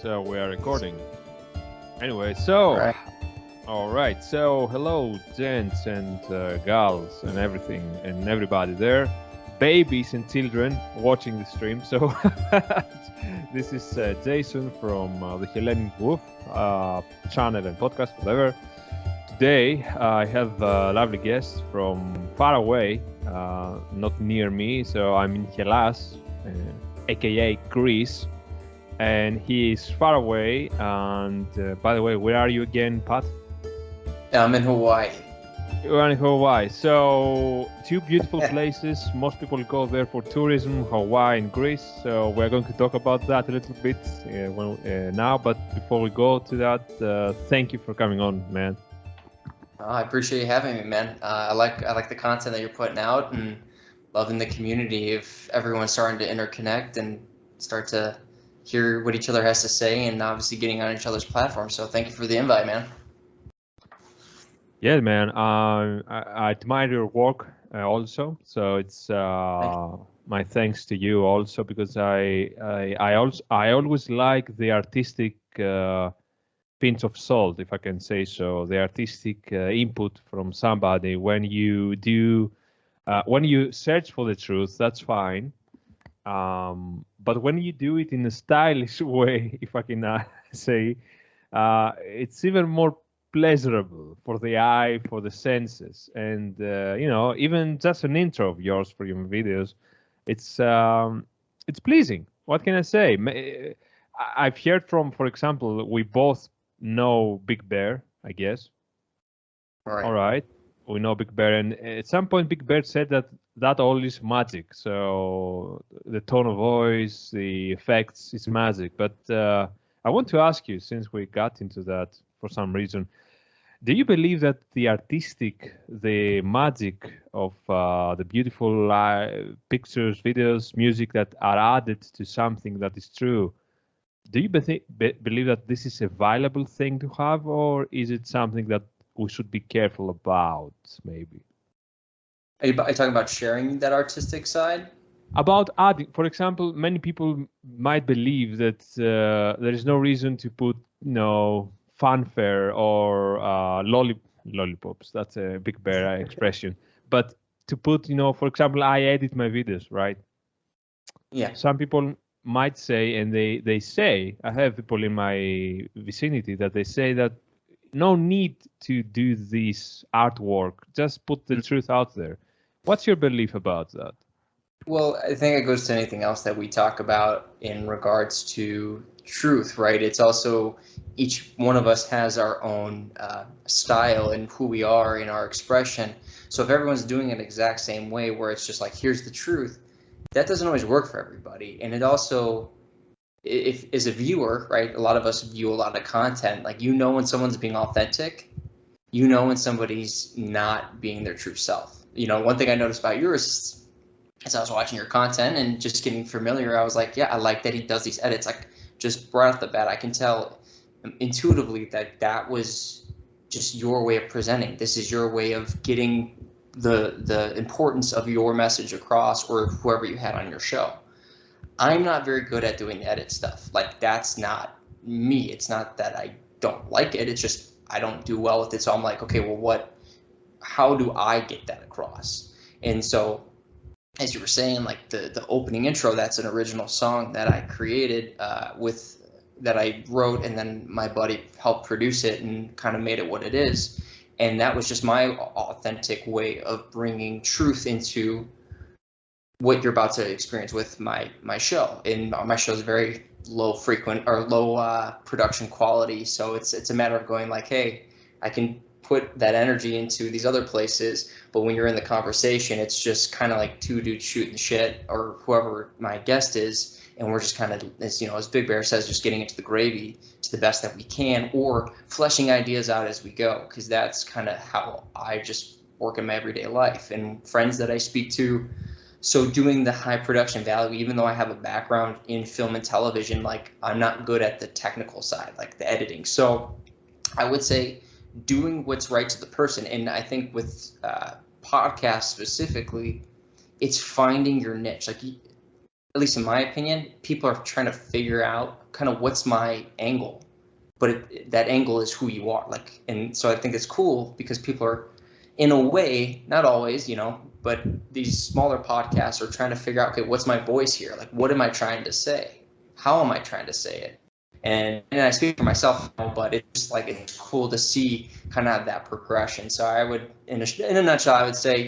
so we are recording. Anyway, all right. So, hello, gents and gals and everything and everybody there, babies and children watching the stream. So, this is Jason from the Hellenic Wolf channel and podcast, whatever. Today, I have a lovely guest from far away, not near me. So, I'm in Hellas, aka Greece. And he is far away. And by the way, where are you again, Pat? I'm in Hawaii. You're in Hawaii. So, two beautiful places. Most people go there for tourism, Hawaii and Greece. So, we're going to talk about that a little bit now. But before we go to that, thank you for coming on, man. I appreciate you having me, man. I like the content that you're putting out and loving the community of everyone starting to interconnect and start to hear what each other has to say, and obviously getting on each other's platforms. So thank you for the invite, man. Yeah, man. I admire your work also. So it's my thanks to you also, because I always like the artistic pinch of salt, if I can say so, the artistic input from somebody when you do when you search for the truth. That's fine. But when you do it in a stylish way, if I can say, it's even more pleasurable for the eye, for the senses. And, even just an intro of yours for your videos, it's pleasing. What can I say? I've heard from, for example, we both know Big Bear, I guess. All right. We know Big Bear, and at some point Big Bear said that all is magic. So the tone of voice, the effects, is magic. But I want to ask you, since we got into that for some reason, do you believe that the artistic, the magic of the beautiful pictures, videos, music that are added to something that is true, do you believe that this is a valuable thing to have, or is it something that we should be careful about, maybe? Are you talking about sharing that artistic side? About adding, for example, many people might believe that there is no reason to put, fanfare or lollipops. That's a Big Bear expression. But to put, for example, I edit my videos, right? Yeah. Some people might say, and they say, I have people in my vicinity that they say that no need to do this artwork. Just put the truth out there. What's your belief about that? Well, I think it goes to anything else that we talk about in regards to truth, right? It's also each one of us has our own style and who we are in our expression. So if everyone's doing it the exact same way, where it's just like, here's the truth, that doesn't always work for everybody. And it also, if as a viewer, right, a lot of us view a lot of content, like, when someone's being authentic, when somebody's not being their true self. One thing I noticed about yours, as I was watching your content and just getting familiar, I was like, yeah, I like that he does these edits. Like, just right off the bat, I can tell intuitively that was just your way of presenting. This is your way of getting the importance of your message across, or whoever you had on your show. I'm not very good at doing the edit stuff. Like, that's not me. It's not that I don't like it. It's just I don't do well with it. So I'm like, okay, well, how do I get that across? And so, as you were saying, like the opening intro, that's an original song that I created that I wrote, and then my buddy helped produce it and kind of made it what it is. And that was just my authentic way of bringing truth into what you're about to experience with my show. And my show is very low production quality. So it's a matter of going like, hey, I can put that energy into these other places, but when you're in the conversation, it's just kind of like two dudes shooting shit, or whoever my guest is, and we're just kind of, as Big Bear says, just getting into the gravy to the best that we can, or fleshing ideas out as we go, because that's kind of how I just work in my everyday life and friends that I speak to. So doing the high production value, even though I have a background in film and television, like, I'm not good at the technical side, like the editing. So I would say doing what's right to the person. And I think with podcasts specifically, it's finding your niche. Like, at least in my opinion, people are trying to figure out kind of what's my angle, but that angle is who you are. Like, and so I think it's cool because people are, in a way, not always, but these smaller podcasts are trying to figure out, okay, what's my voice here? Like, what am I trying to say? How am I trying to say it? And I speak for myself, but it's just like, it's cool to see kind of that progression. So I would, in a nutshell, I would say,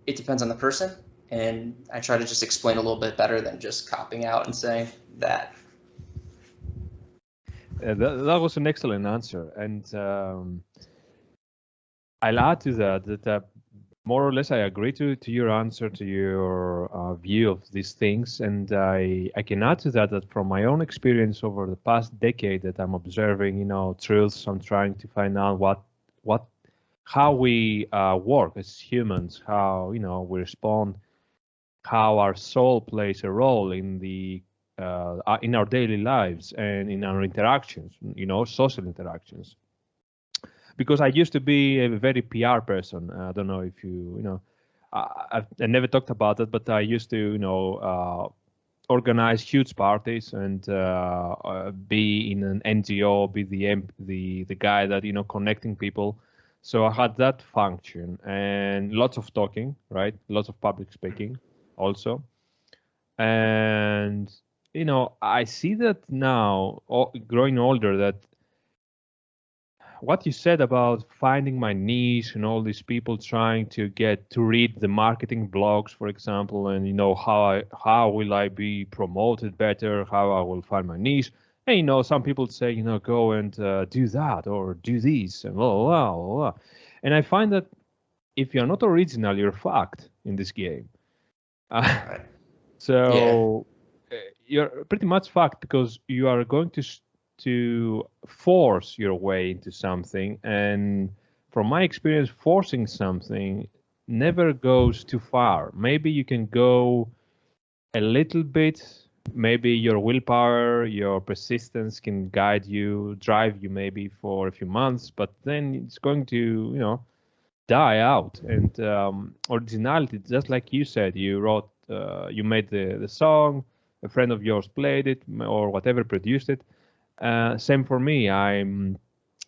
it depends on the person. And I try to just explain a little bit better than just copying out and saying that. That was an excellent answer. And I'll add to that more or less I agree to your answer, to your view of these things. And I can add to that from my own experience over the past decade that I'm observing, truths. I'm trying to find out how we work as humans, how, we respond, how our soul plays a role in our daily lives and in our interactions, social interactions. Because I used to be a very PR person. I don't know if I never talked about it, but I used to, organize huge parties and be in an NGO, be the guy that, connecting people. So I had that function and lots of talking, right? Lots of public speaking also. And, I see that now, growing older, that what you said about finding my niche and all these people trying to get to read the marketing blogs, for example, and how will I be promoted better, how I will find my niche. And some people say, go and do that or do this and blah, blah, blah, blah. And I find that if you're not original, you're fucked in this game. Right. So you're pretty much fucked because you are going to force your way into something. And from my experience, forcing something never goes too far. Maybe you can go a little bit, maybe your willpower, your persistence can guide you, drive you maybe for a few months, but then it's going to, die out. And originality, just like you said, you wrote, you made the song, a friend of yours played it or whatever produced it. Same for me. I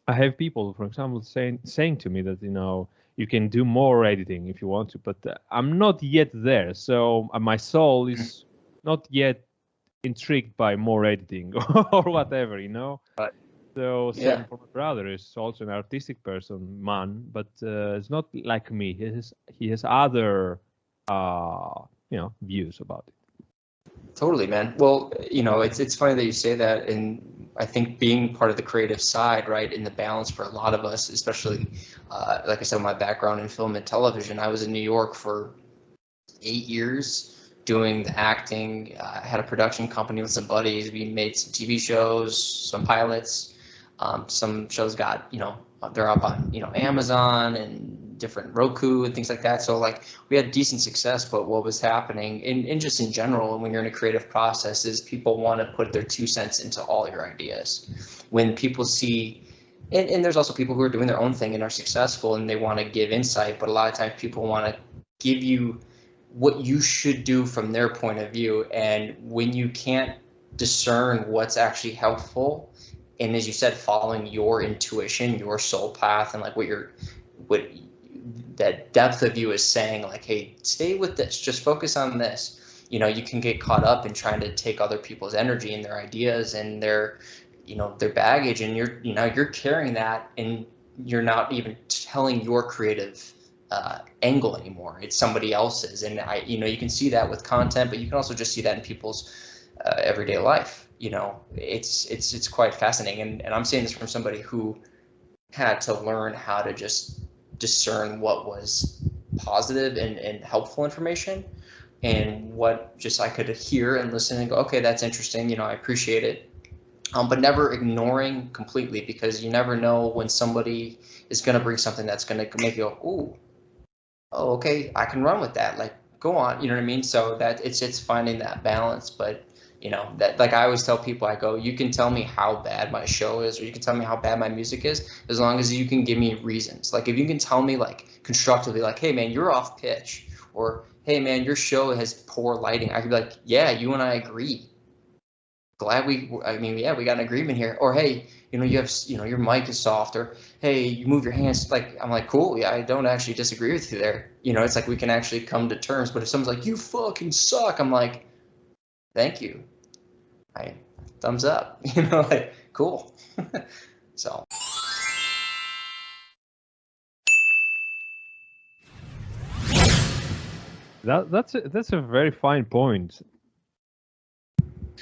have people, for example, saying to me that you can do more editing if you want to, but I'm not yet there. So my soul is not yet intrigued by more editing or whatever, Right. So Yeah. same for my brother. Is also an artistic man, but it's not like me. He has other views about it. Totally, man. Well, it's funny that you say that, and I think being part of the creative side, right, in the balance for a lot of us, especially, like I said, my background in film and television, I was in New York for 8 years doing the acting. I had a production company with some buddies. We made some TV shows, some pilots. Some shows got, they're up on, Amazon and different Roku and things like that. So like we had decent success, but what was happening in just in general, when you're in a creative process, is people want to put their 2 cents into all your ideas. When people see, and there's also people who are doing their own thing and are successful and they want to give insight, but a lot of times people want to give you what you should do from their point of view. And when you can't discern what's actually helpful, and as you said, following your intuition, your soul path, and like what that depth of you is saying, like, hey, stay with this, just focus on this. You can get caught up in trying to take other people's energy and their ideas and their baggage, and you're carrying that, and you're not even telling your creative angle anymore. It's somebody else's, and you can see that with content, but you can also just see that in people's everyday life. It's quite fascinating, and I'm saying this from somebody who had to learn how to just discern what was positive and helpful information, and what just I could hear and listen and go, okay, that's interesting, I appreciate it, but never ignoring completely, because you never know when somebody is going to bring something that's going to make you go, ooh, oh, okay, I can run with that, like, go on, you know what I mean? So that it's finding that balance. But that, like I always tell people, I go, you can tell me how bad my show is, or you can tell me how bad my music is, as long as you can give me reasons. Like if you can tell me like constructively, like, hey man, you're off pitch, Or, hey man, your show has poor lighting. I could be like, yeah, you and I agree. Glad we got an agreement here. Or, hey, you have, your mic is soft, or, hey, you move your hands. Like, I'm like, cool. Yeah, I don't actually disagree with you there. It's like we can actually come to terms. But if someone's like, you fucking suck, I'm like, thank you. Thumbs up. Like, cool. So. That's a very fine point.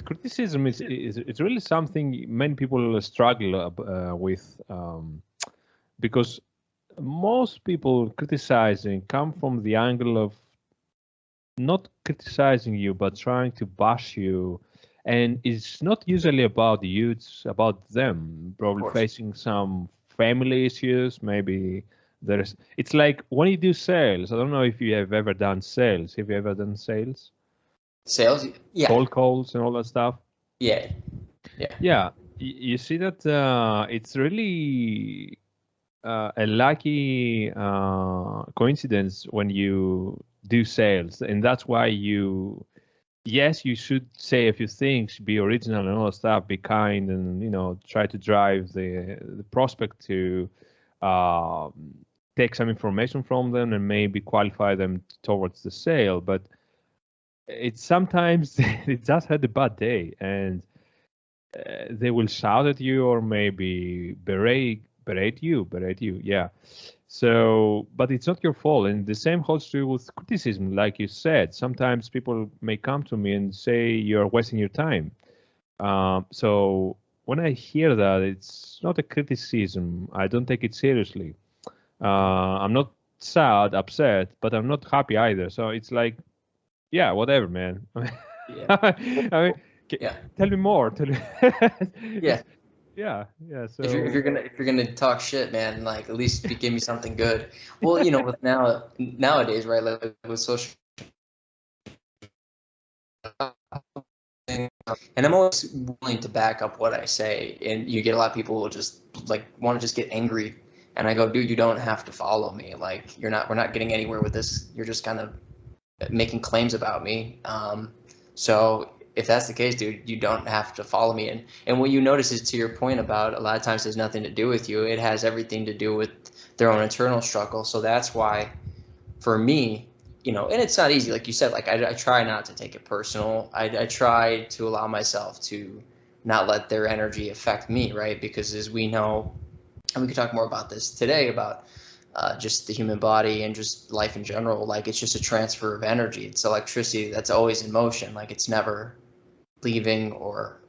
Criticism is it's really something many people struggle with, because most people criticizing come from the angle of not criticizing you but trying to bash you, and it's not usually about you, it's about them probably facing some family issues. Maybe it's like when you do sales. I don't know if you have ever done sales. Have you ever done sales? Yeah. Cold calls and all that stuff. Yeah. You see that it's really a lucky coincidence when you do sales, and that's why yes, you should say a few things, be original and all that stuff, be kind, and try to drive the prospect to take some information from them and maybe qualify them towards the sale. But it's sometimes it just had a bad day, and they will shout at you or maybe berate you. Yeah. So, but it's not your fault. And the same holds true with criticism. Like you said, sometimes people may come to me and say you're wasting your time. So when I hear that, it's not a criticism. I don't take it seriously. I'm not sad, upset, but I'm not happy either. So it's like, yeah, whatever, man. I mean, tell me more. Yeah. So if you're gonna talk shit, man, like at least give me something good. Well, with nowadays, right? Like with social, and I'm always willing to back up what I say. And you get a lot of people who will just want to just get angry, and I go, dude, you don't have to follow me. Like we're not getting anywhere with this. You're just kind of making claims about me. So if that's the case, dude, you don't have to follow me. And what you notice is, to your point about a lot of times has nothing to do with you. It has everything to do with their own internal struggle. So that's why, for me, and it's not easy, like you said. Like I try not to take it personal. I try to allow myself to not let their energy affect me, right? Because as we know, and we could talk more about this today, about just the human body and just life in general, like it's just a transfer of energy. It's electricity that's always in motion. Like it's never leaving or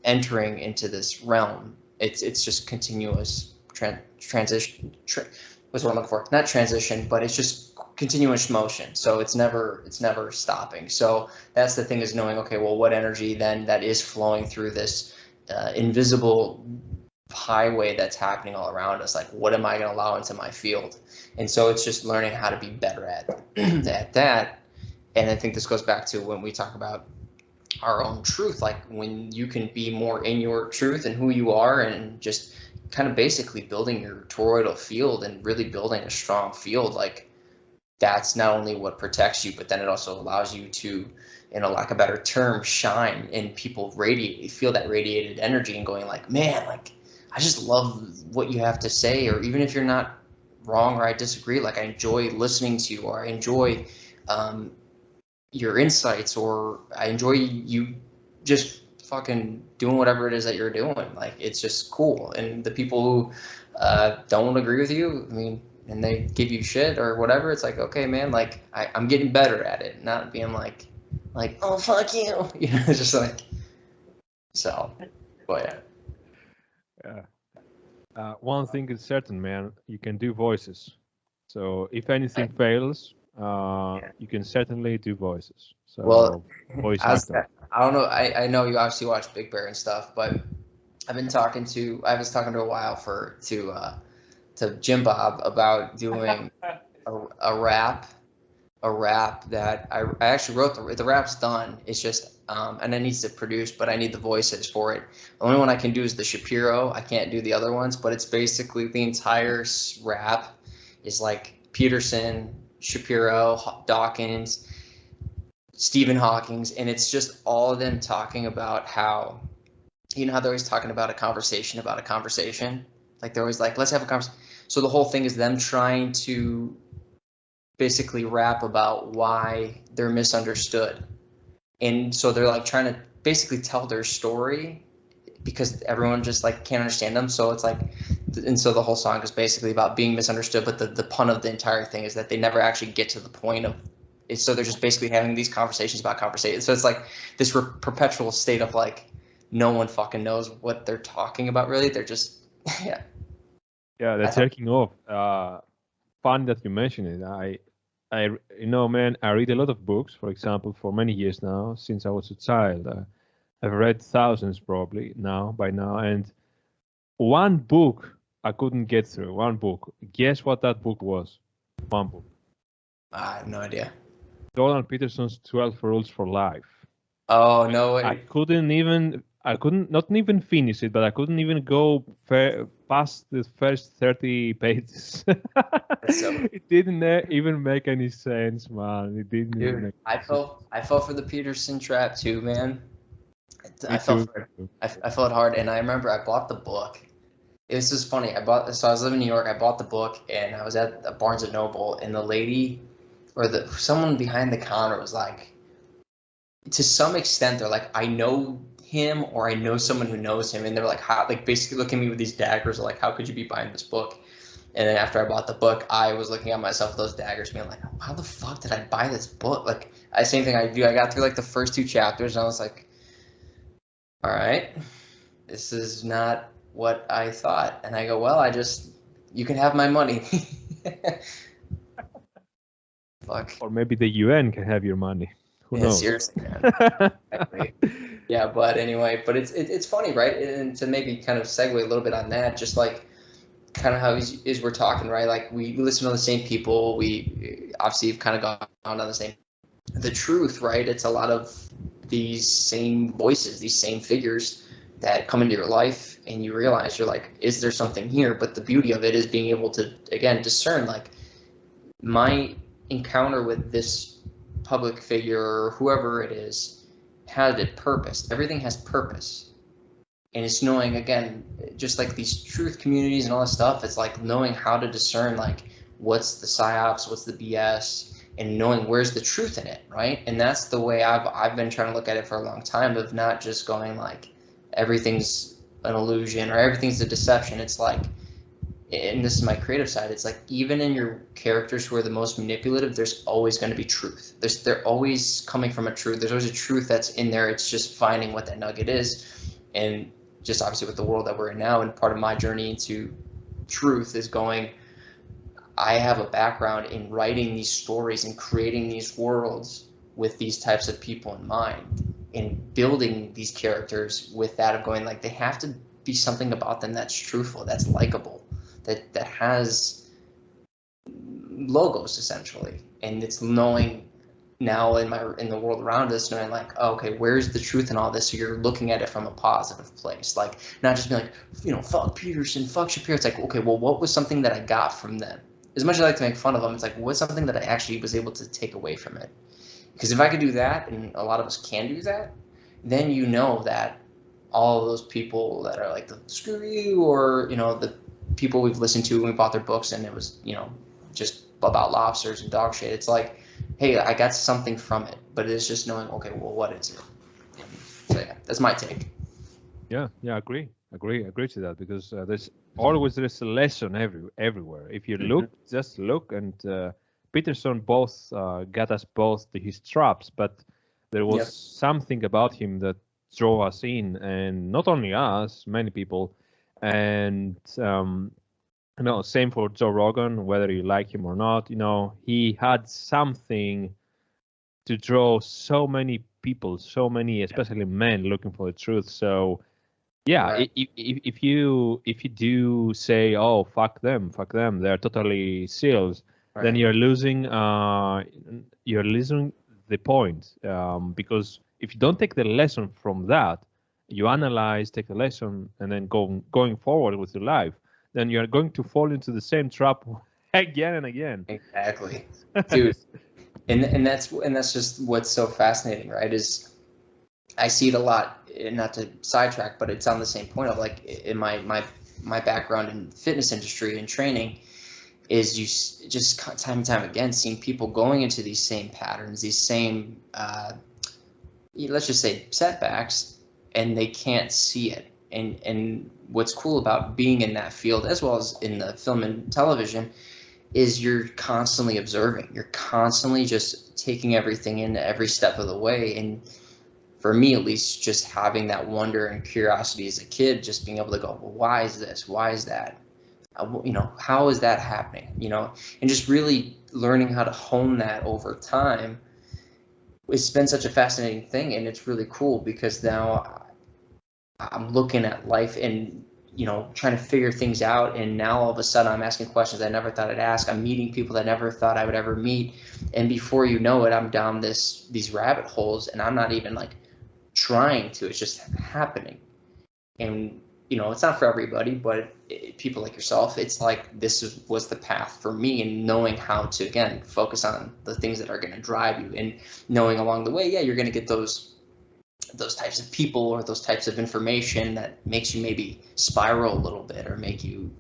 entering into this realm. It's just continuous transition. What's what I'm looking for? Not transition, but it's just continuous motion. So it's never stopping. So that's the thing, is knowing, okay, well, what energy then that is flowing through this invisible highway that's happening all around us. Like, what am I going to allow into my field? And so it's just learning how to be better at that. And I think this goes back to when we talk about our own truth, like when you can be more in your truth and who you are, and just kind of basically building your toroidal field and really building a strong field. Like that's not only what protects you, but then it also allows you to, lack of a better term, shine, and people feel that radiated energy and going like, man, like I just love what you have to say. Or even if you're not wrong or I disagree, like I enjoy listening to you, or I enjoy your insights, or I enjoy you just fucking doing whatever it is that you're doing. Like it's just cool. And the people who don't agree with you, I mean, and they give you shit or whatever, it's like, okay, man, like I'm getting better at it, not being like oh fuck you, it's just like, so. But one thing is certain, man, you can do voices. So if anything fails, you can certainly do voices. So, well, voice actor. I don't know. I know you obviously watch Big Bear and stuff, but I was talking to a while to Jim Bob about doing a rap that I actually wrote. The rap's done. It's just and it needs to produce, but I need the voices for it. The only one I can do is the Shapiro. I can't do the other ones, but it's basically the entire rap is like Peterson, Shapiro, Dawkins, Stephen Hawking's, and it's just all of them talking about how, you know how they're always talking about a conversation about a conversation? Like they're always like, let's have a conversation. So the whole thing is them trying to basically rap about why they're misunderstood. And so they're like trying to basically tell their story because everyone just like can't understand them. So it's like, and so the whole song is basically about being misunderstood. But the pun of the entire thing is that they never actually get to the point of it. So they're just basically having these conversations about conversations. So it's like this perpetual state of like, no one fucking knows what they're talking about really. They're just, yeah. Yeah, they're taking off. Fun that you mentioned it. Man, I read a lot of books, for example, for many years now, since I was a child. I've read thousands probably by now. And one book I couldn't get through, one book. Guess what that book was? One book. I have no idea. Jordan Peterson's 12 Rules for Life. Oh, no way. I couldn't not even finish it, but I couldn't even go past the first 30 pages. It didn't even make any sense, man. It didn't. Dude, even make I fell for the Peterson trap too, man. I fell hard, and I remember I bought the book. It was just funny. I was living in New York. I bought the book, and I was at the Barnes and Noble, and the lady or someone behind the counter was like, to some extent, they're like, I know him or I know someone who knows him, and they're like, how, like basically looking at me with these daggers, like, how could you be buying this book? And then after I bought the book, I was looking at myself with those daggers, being like, how the fuck did I buy this book? Like, same thing I do. I got through like the first 2 chapters, and I was like, all right, this is not what I thought. And I go, well, you can have my money. Fuck. Or maybe the UN can have your money. Who knows? Seriously, man. Exactly. Yeah, but anyway, but it's funny, right? And to maybe kind of segue a little bit on that, just like kind of how is we're talking, right? Like we listen to the same people. We obviously have kind of gone on the same. The truth, right? It's a lot of these same voices, these same figures that come into your life, and you realize you're like, is there something here? But the beauty of it is being able to, again, discern, like, my encounter with this public figure or whoever it is had a purpose. Everything has purpose. And it's knowing, again, just like these truth communities and all this stuff, it's like knowing how to discern, like, what's the psyops, what's the BS, and knowing where's the truth in it, right? And that's the way I've been trying to look at it for a long time, of not just going like everything's an illusion or everything's a deception. It's like, and this is my creative side, it's like even in your characters who are the most manipulative, there's always going to be truth. They're always coming from a truth. There's always a truth that's in there. It's just finding what that nugget is. And just obviously with the world that we're in now, and part of my journey into truth is going, I have a background in writing these stories and creating these worlds with these types of people in mind, and building these characters with that of going like, they have to be something about them that's truthful, that's likable, that has logos essentially. And it's knowing now in the world around us, knowing like, oh, okay, where's the truth in all this? So you're looking at it from a positive place, like not just being like, fuck Peterson, fuck Shapiro. It's like, okay, well, what was something that I got from them? As much as I like to make fun of them, it's like, what's something that I actually was able to take away from it? Because if I could do that, and a lot of us can do that, then you know that all of those people that are like the screw you, or the people we've listened to when we bought their books and it was just about lobsters and dog shit, it's like, hey, I got something from it, but it's just knowing, okay, well, what is it? So yeah, that's my take. Yeah, agree to that, because there's always a lesson everywhere. If you look, just look, and Peterson both got us both to his traps, but there was something about him that drove us in, and not only us, many people. And same for Joe Rogan, whether you like him or not, he had something to draw so many people, so many, especially men, looking for the truth. So yeah, right. if you do say, oh, fuck them, they're totally seals, right, then you're losing the point, because if you don't take the lesson from that, you analyze, take the lesson, and then going forward with your life, then you're going to fall into the same trap again and again. Exactly, dude. And that's just what's so fascinating, right? Is I see it a lot, not to sidetrack, but it's on the same point of like in my background in fitness industry and training is you just time and time again seeing people going into these same patterns, these same let's just say setbacks, and they can't see it. And what's cool about being in that field as well as in the film and television is you're constantly observing. You're constantly just taking everything in every step of the way. And for me, at least, just having that wonder and curiosity as a kid, just being able to go, well, why is this? Why is that? How is that happening? And just really learning how to hone that over time. It's been such a fascinating thing, and it's really cool because now I'm looking at life and trying to figure things out, and now all of a sudden I'm asking questions I never thought I'd ask. I'm meeting people that I never thought I would ever meet, and before you know it, I'm down these rabbit holes, and I'm not even like trying to. It's just happening. And it's not for everybody, but people like yourself, it's like this was the path for me, and knowing how to again focus on the things that are going to drive you, and knowing along the way, you're going to get those types of people or those types of information that makes you maybe spiral a little bit, or make you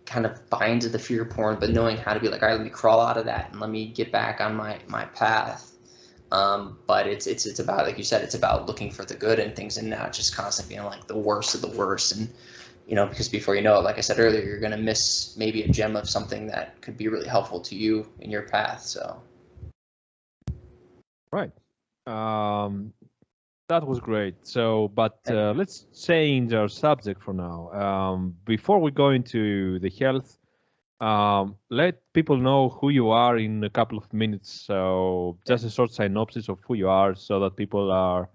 kind of buy into the fear porn, but knowing how to be like, all right, let me crawl out of that and let me get back on my path. But it's about, like you said, it's about looking for the good in things and not just constantly being like the worst of the worst. And because before you know it, like I said earlier, you're going to miss maybe a gem of something that could be really helpful to you in your path. So Right. That was great. So, but let's change our subject for now. Before we go into the health, let people know who you are in a couple of minutes. So, just a short synopsis of who you are, so that people are,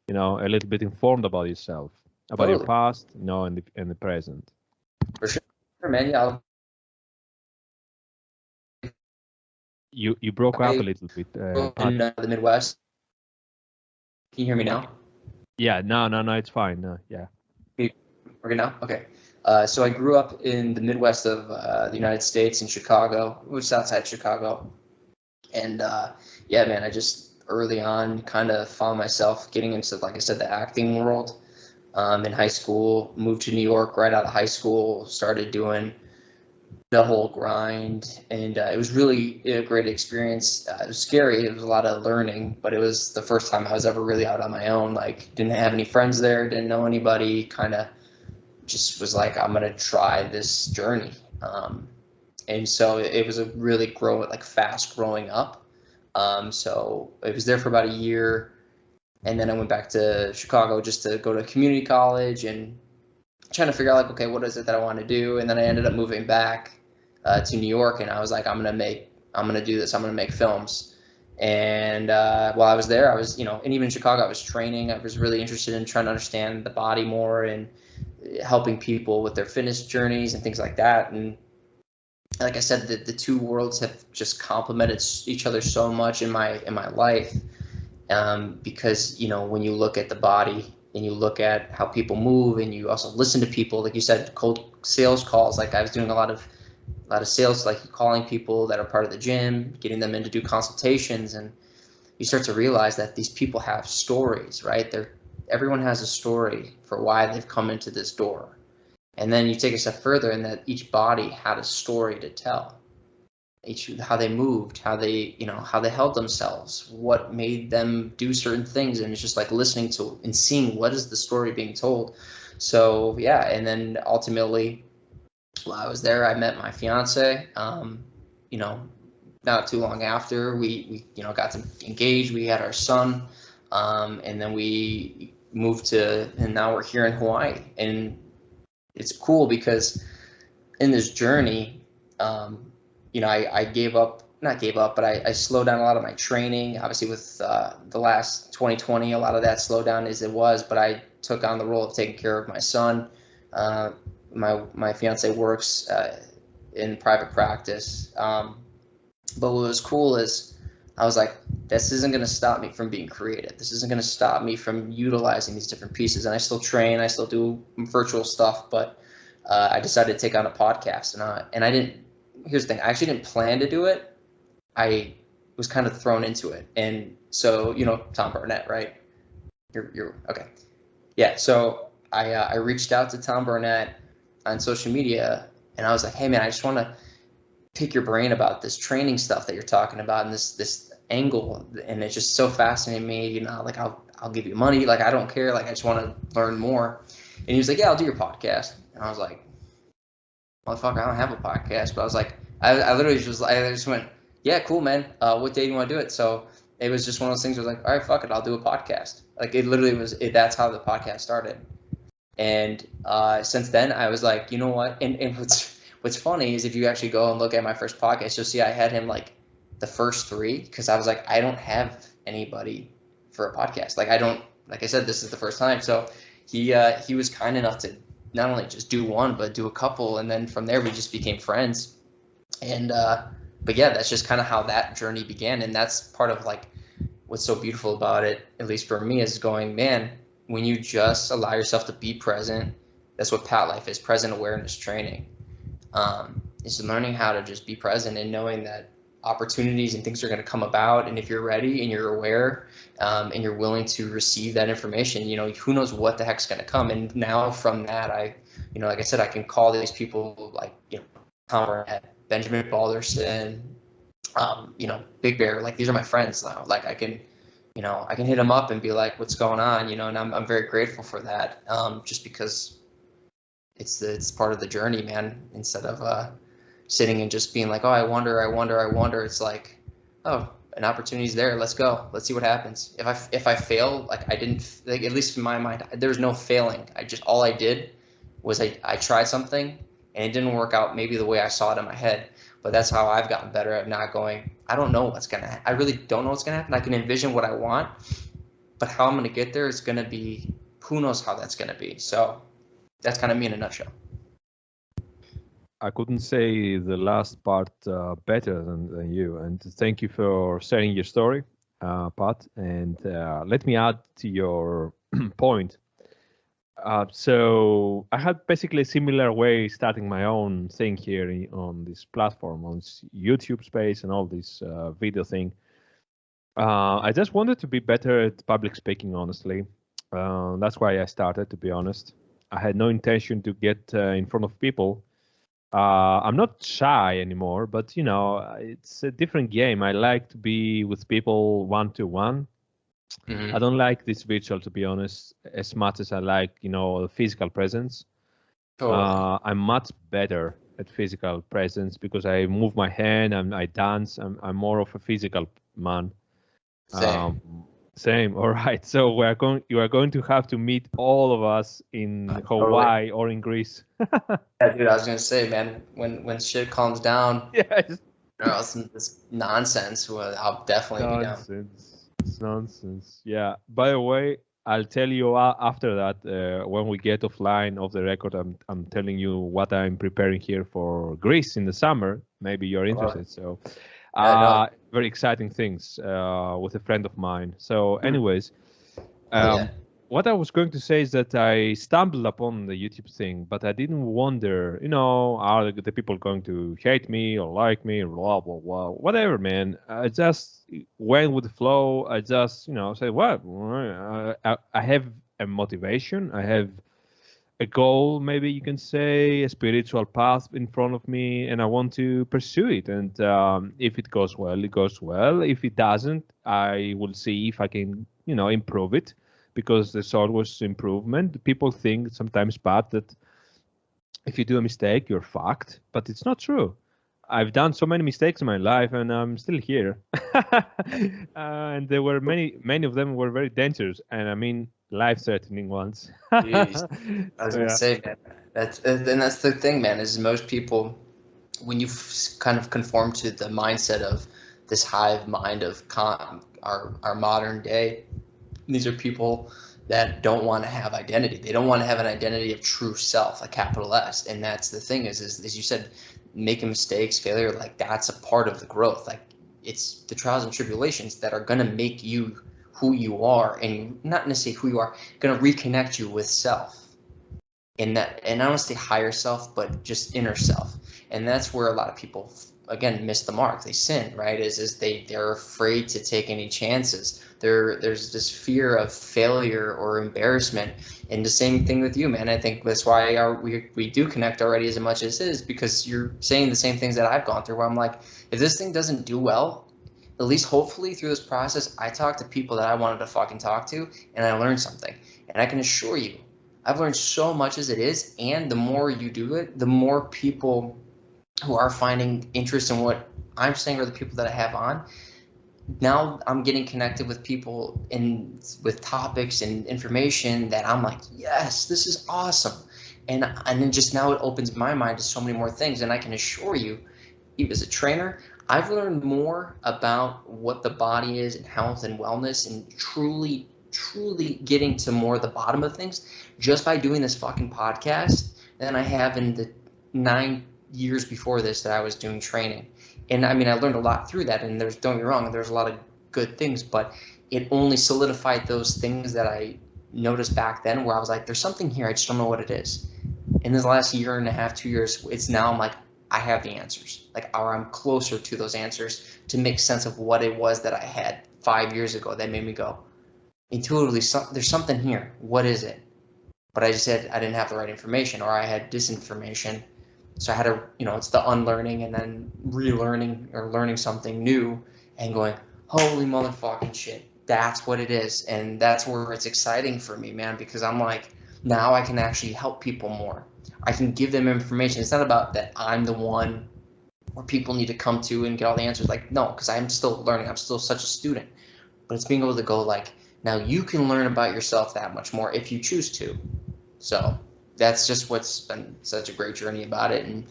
a little bit informed about yourself, about your past, and the present. For sure, man. Yeah. You broke up a little bit. In the Midwest. Can you hear me now? Yeah, no, it's fine. Yeah. We're good now? Okay. So I grew up in the Midwest of the United States in Chicago, which is outside Chicago. And yeah, man, I just early on kind of found myself getting into, like I said, the acting world. In high school, moved to New York right out of high school, started doing the whole grind, and it was really a great experience. It was scary. It was a lot of learning, but it was the first time I was ever really out on my own. Like, didn't have any friends there, didn't know anybody, kind of just was like, I'm going to try this journey. And so it was a really fast growing up. So it was there for about a year. And then I went back to Chicago just to go to community college and trying to figure out, like, okay, what is it that I want to do? And then I ended up moving back to New York, and I was like, I'm going to do this. I'm going to make films. And while I was there, I was, and even in Chicago, I was training. I was really interested in trying to understand the body more and helping people with their fitness journeys and things like that. And like I said, the two worlds have just complemented each other so much in my life, because when you look at the body and you look at how people move, and you also listen to people, like you said, cold sales calls. Like I was doing a lot of sales, like calling people that are part of the gym, getting them in to do consultations, and you start to realize that these people have stories, right? Everyone has a story for why they've come into this door. And then you take a step further, and that each body had a story to tell. How they moved, how they held themselves, what made them do certain things, and it's just like listening to and seeing what is the story being told. So yeah, and then ultimately, while I was there, I met my fiance. Not too long after, we got engaged. We had our son, and then we moved and now we're here in Hawaii. And it's cool because in this journey, I not gave up, but I slowed down a lot of my training. Obviously, with the last 2020, a lot of that slowed down as it was, but I took on the role of taking care of my son. My fiance works in private practice. But what was cool is I was like, this isn't going to stop me from being creative. This isn't going to stop me from utilizing these different pieces. And I still train, I still do virtual stuff, but I decided to take on a podcast, and I didn't here's the thing. I actually didn't plan to do it. I was kind of thrown into it. And so, Tom Burnett, right? You're okay. Yeah. So I reached out to Tom Burnett on social media, and I was like, hey man, I just want to pick your brain about this training stuff that you're talking about and this angle, and it's just so fascinating me. Like I'll give you money. Like I don't care. Like I just want to learn more. And he was like, yeah, I'll do your podcast. And I was like, motherfucker, I don't have a podcast. But I was like, I literally just went, yeah, cool, man. What day do you want to do it? So it was just one of those things where I was like, all right, fuck it, I'll do a podcast. Like it literally was, that's how the podcast started. And since then I was like, you know what? And what's funny is if you actually go and look at my first podcast, you'll see I had him like the first 3, because I was like, I don't have anybody for a podcast. Like I don't, like I said, this is the first time. So he was kind enough to not only just do one, but do a couple. And then from there, we just became friends. And, but yeah, that's just kind of how that journey began. And that's part of like what's so beautiful about it, at least for me, is going, man, when you just allow yourself to be present, that's what P.A.T life is, present awareness training. It's learning how to just be present and knowing that opportunities and things are going to come about. And if you're ready and you're aware, and you're willing to receive that information, who knows what the heck's going to come. And now from that, like I said, I can call these people like, Tom Burnett, Benjamin Balderson, Big Bear, like these are my friends now. Like I can hit them up and be like, what's going on? And I'm very grateful for that. Just because it's part of the journey, man, instead of, sitting and just being like, oh, I wonder. It's like, oh, an opportunity's there. Let's go. Let's see what happens. If I fail, like I didn't, like, at least in my mind, there was no failing. All I did was I tried something and it didn't work out maybe the way I saw it in my head, but that's how I've gotten better at not going, I don't know what's going to happen. I really don't know what's going to happen. I can envision what I want, but how I'm going to get there is going to be, who knows how that's going to be. So that's kind of me in a nutshell. I couldn't say the last part better than you. And thank you for sharing your story, Pat. And let me add to your point. So I had basically a similar way starting my own thing here on this platform, on this YouTube space and all this video thing. I just wanted to be better at public speaking, honestly. That's why I started, to be honest. I had no intention to get in front of people. I'm not shy anymore, but it's a different game. I like to be with people one-to-one. Mm-hmm. I don't like this virtual, to be honest, as much as I like, the physical presence. Totally. I'm much better at physical presence because I move my hand and I dance. I'm more of a physical man. Same. All right. So you are going to have to meet all of us in Hawaii or in Greece. Yeah, dude. I was gonna say, man, when shit calms down, this nonsense, I'll definitely be down. It's nonsense. Yeah. By the way, I'll tell you after that when we get offline of the record. I'm telling you what I'm preparing here for Greece in the summer. Maybe you're interested. So. Very exciting things with a friend of mine. So anyways, what I was going to say is that I stumbled upon the YouTube thing, but I didn't wonder, are the people going to hate me or like me, blah, blah, blah, whatever, man. I just went with the flow. I just, said, what? I have a motivation. I have a goal, maybe you can say, a spiritual path in front of me, and I want to pursue it. And if it goes well, it goes well. If it doesn't, I will see if I can, improve it, because there's always improvement. People think sometimes, Pat, that if you do a mistake, you're fucked, but it's not true. I've done so many mistakes in my life, and I'm still here. And there were many of them were very dangerous, and I mean, life-threatening ones. Jeez. I was gonna say, man, that's the thing, man. Is most people, when you kind of conform to the mindset of this hive mind of our modern day, these are people that don't want to have identity. They don't want to have an identity of true self, a capital S. And that's the thing is as you said, making mistakes, failure, like that's a part of the growth. Like it's the trials and tribulations that are going to make you who you are, and not necessarily who you are, going to reconnect you with self. And I don't want to say higher self, but just inner self. And that's where a lot of people, again, miss the mark. They sin, right? Is they're afraid to take any chances. There's this fear of failure or embarrassment. And the same thing with you, man. I think that's why we do connect already as much as is, because you're saying the same things that I've gone through, where I'm like, if this thing doesn't do well, at least hopefully through this process, I talked to people that I wanted to fucking talk to, and I learned something. And I can assure you, I've learned so much as it is, and the more you do it, the more people who are finding interest in what I'm saying, or the people that I have on. Now I'm getting connected with people with topics and information that I'm like, yes, this is awesome. And then just now it opens my mind to so many more things. And I can assure you, even as a trainer, I've learned more about what the body is and health and wellness, and truly getting to more the bottom of things just by doing this fucking podcast than I have in the 9 years before this that I was doing training. And I mean, I learned a lot through that, and don't get me wrong, there's a lot of good things, but it only solidified those things that I noticed back then, where I was like, there's something here, I just don't know what it is. In this last year and a half, 2 years, it's now I'm like, I have the answers, or I'm closer to those answers to make sense of what it was that I had 5 years ago that made me go, intuitively, there's something here. What is it? But I just said I didn't have the right information, or I had disinformation. So I had to, it's the unlearning and then relearning or learning something new and going, holy motherfucking shit, that's what it is. And that's where it's exciting for me, man, because I'm like, now I can actually help people more. I can give them information. It's not about that I'm the one where people need to come to and get all the answers. Like, no, because I'm still learning. I'm still such a student. But it's being able to go like, now you can learn about yourself that much more if you choose to. So that's just what's been such a great journey about it. And,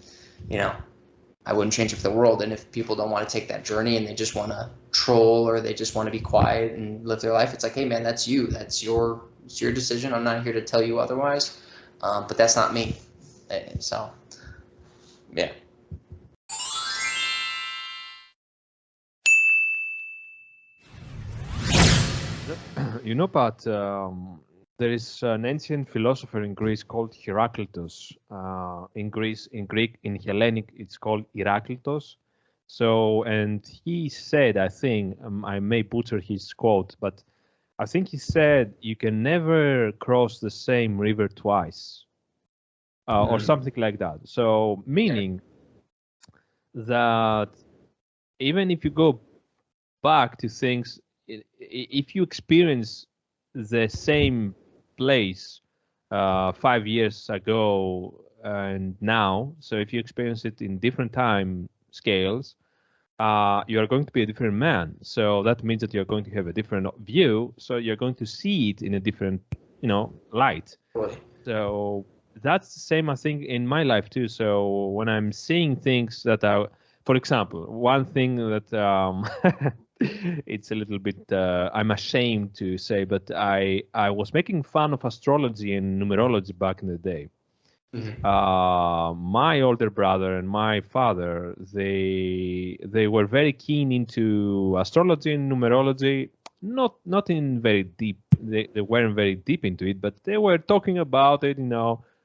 I wouldn't change it for the world. And if people don't want to take that journey and they just want to troll, or they just want to be quiet and live their life, it's like, hey, man, that's you. It's your decision. I'm not here to tell you otherwise. But that's not me. So, yeah. But there is an ancient philosopher in Greece called Heraclitus. In Greek, in Hellenic, it's called Heraclitus. So, and he said, I think, I may butcher his quote, but I think he said, you can never cross the same river twice, or something like that. So, meaning that even if you go back to things, if you experience the same place 5 years ago and now, so if you experience it in different time scales, you are going to be a different man. So that means that you're going to have a different view. So you're going to see it in a different, light. So that's the same, I think, in my life too. So when I'm seeing things that are, for example, one thing that it's a little bit, I'm ashamed to say, but I was making fun of astrology and numerology back in the day. My older brother and my father, they were very keen into astrology and numerology, not in very deep. They weren't very deep into it, but they were talking about it,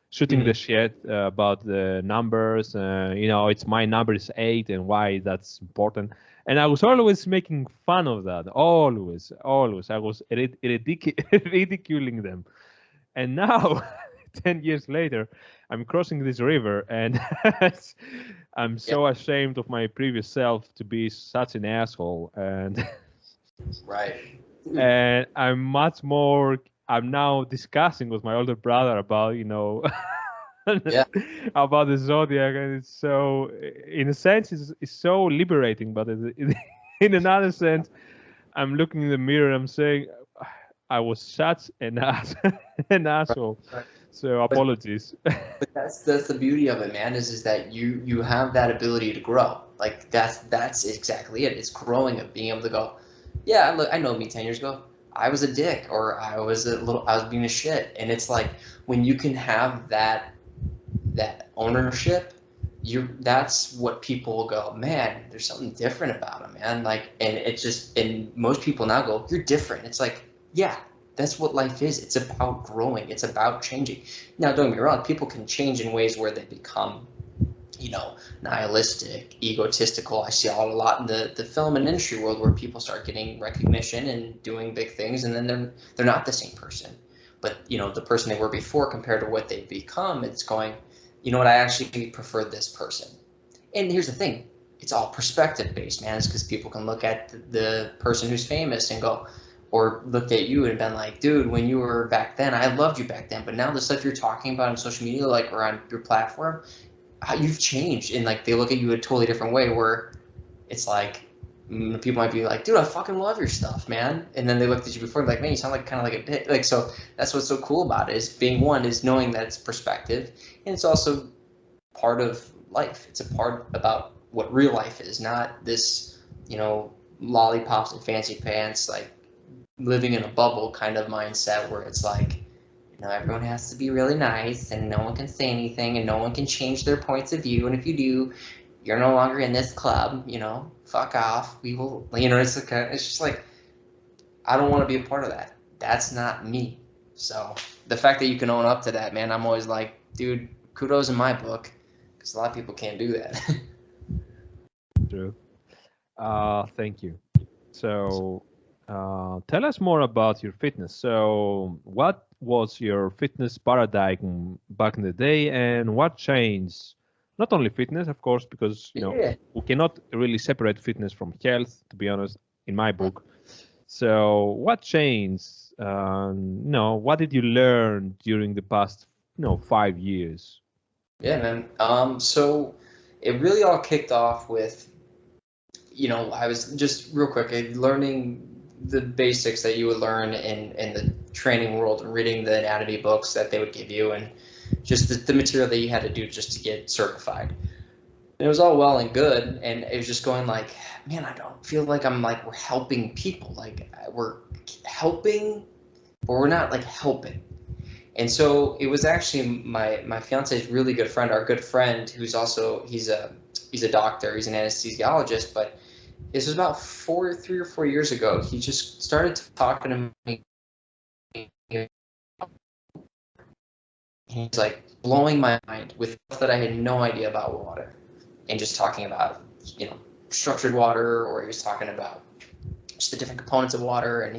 shooting the shit about the numbers. It's my number is 8 and why that's important. And I was always making fun of that. Always. I was ridiculing them. And now, 10 years later, I'm crossing this river, and I'm so ashamed of my previous self to be such an asshole. And right. And I'm now discussing with my older brother about, about the zodiac, and it's so, in a sense, it's so liberating, but in another sense, I'm looking in the mirror and I'm saying, I was such an asshole. Right. So apologies. But that's the beauty of it, man, is that you have that ability to grow. Like that's exactly it. It's growing, of being able to go, yeah, look, I know me 10 years ago, I was a dick, or I was being a shit. And it's like, when you can have that ownership, that's what people will go, man, there's something different about him, man. Like, and it's just, and most people now go, you're different. It's like, yeah, that's what life is. It's about growing. It's about changing. Now, don't get me wrong, people can change in ways where they become nihilistic, egotistical. I see a lot in the film and industry world where people start getting recognition and doing big things, and then they're not the same person. But the person they were before compared to what they've become, it's going, you know what, I actually prefer this person. And here's the thing, it's all perspective based, man. It's because people can look at the person who's famous and go, or looked at you and been like, dude, when you were back then, I loved you back then, but now the stuff you're talking about on social media, like, or on your platform, how you've changed. And like, they look at you a totally different way, where it's like, people might be like, dude, I fucking love your stuff, man. And then they looked at you before, like, man, you sound like kind of like a bitch. Like, so that's what's so cool about it, is knowing that it's perspective. And it's also part of life. It's a part about what real life is, not this, lollipops and fancy pants, like living in a bubble kind of mindset, where it's like, everyone has to be really nice and no one can say anything and no one can change their points of view. And if you do, you're no longer in this club, fuck off. We will, it's just like, I don't want to be a part of that. That's not me. So the fact that you can own up to that, man, I'm always like, dude, kudos in my book, because a lot of people can't do that. True. Thank you. So tell us more about your fitness. So what was your fitness paradigm back in the day, and what changed? Not only fitness, of course, because Yeah. we cannot really separate fitness from health, to be honest, in my book. So what changed? What did you learn during the past 5 years? Yeah, man. So it really all kicked off with, I was just real quick learning the basics that you would learn in the training world, and reading the anatomy books that they would give you, and just the material that you had to do just to get certified. And it was all well and good, and it was just going like, man, I don't feel like we're helping people. Like, we're helping, but we're not like helping. And so it was actually my fiance's really good friend, our good friend, who's also, he's a doctor, he's an anesthesiologist, but this was about 3 or 4 years ago. He just started talking to me. He's like blowing my mind with stuff that I had no idea about water, and just talking about, structured water, or he was talking about just the different components of water, and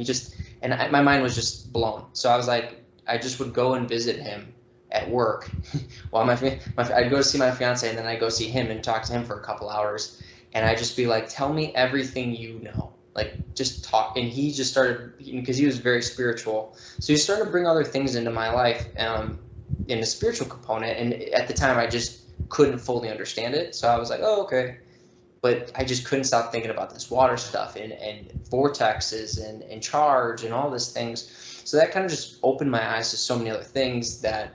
my mind was just blown. So I was like, I just would go and visit him at work while I'd go to see my fiance, and then I'd go see him and talk to him for a couple hours, and I'd just be like, tell me everything you know, like, just talk. And he just started, because he was very spiritual, so he started to bring other things into my life, in the spiritual component, and at the time I just couldn't fully understand it, so I was like, oh, okay. But I just couldn't stop thinking about this water stuff, and vortexes and charge and all these things. So that kind of just opened my eyes to so many other things that